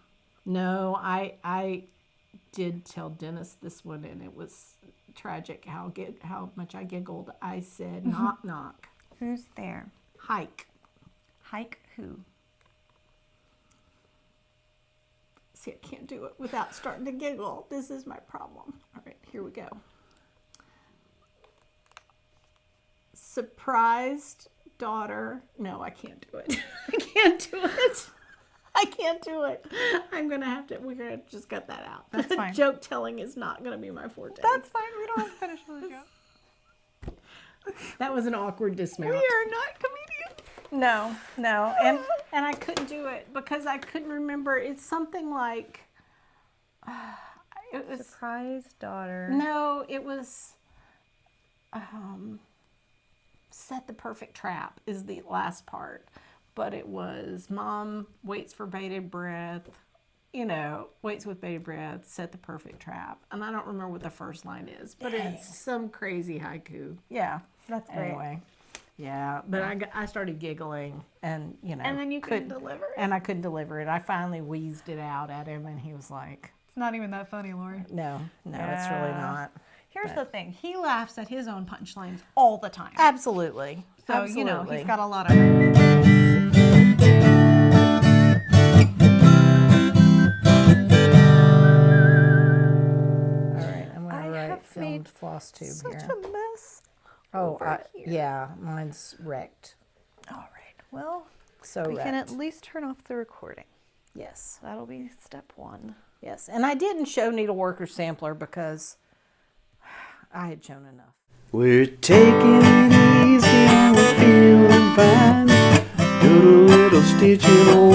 S3: No, I did tell Dennis this one, and it was tragic how much I giggled. I said, knock, knock.
S2: Who's there?
S3: Hike.
S2: Hike who?
S3: See, I can't do it without starting to giggle. This is my problem. All right, here we go. Surprised daughter. No, I can't do it. I can't do it. I can't do it. We're going to just cut that out.
S2: That's fine.
S3: Joke telling is not going to be my forte.
S2: That's fine. We don't have to finish the joke.
S3: That was an awkward dismount.
S2: We are not comedians.
S3: No. And I couldn't do it because I couldn't remember. It's something like, it was,
S2: Surprise daughter.
S3: no, it was, set the perfect trap is the last part. But it was mom waits for bated breath, waits with bated breath, set the perfect trap. And I don't remember what the first line is, but it's some crazy haiku.
S2: Yeah, that's great.
S3: Anyway, yeah, but I started giggling and,
S2: And then you couldn't deliver it.
S3: And I couldn't deliver it. I finally wheezed it out at him and he was like,
S2: It's not even that funny, Lori.
S3: no, it's really
S2: Yeah.
S3: not.
S2: Here's the thing. He laughs at his own punchlines all the time.
S3: Absolutely.
S2: So,
S3: Absolutely.
S2: he's got a lot of...
S3: All right, I'm going to write
S2: have
S3: filmed
S2: made
S3: floss tube
S2: Such
S3: here.
S2: a mess.
S3: Oh,
S2: over here.
S3: yeah, mine's wrecked.
S2: All right. Well,
S3: So
S2: we can
S3: wrecked.
S2: at least turn off the recording.
S3: Yes,
S2: That'll be step one.
S3: yes. And I didn't show needleworker sampler because I had shown enough.
S1: We're taking it easy and we're feeling fine. Do a little stitching on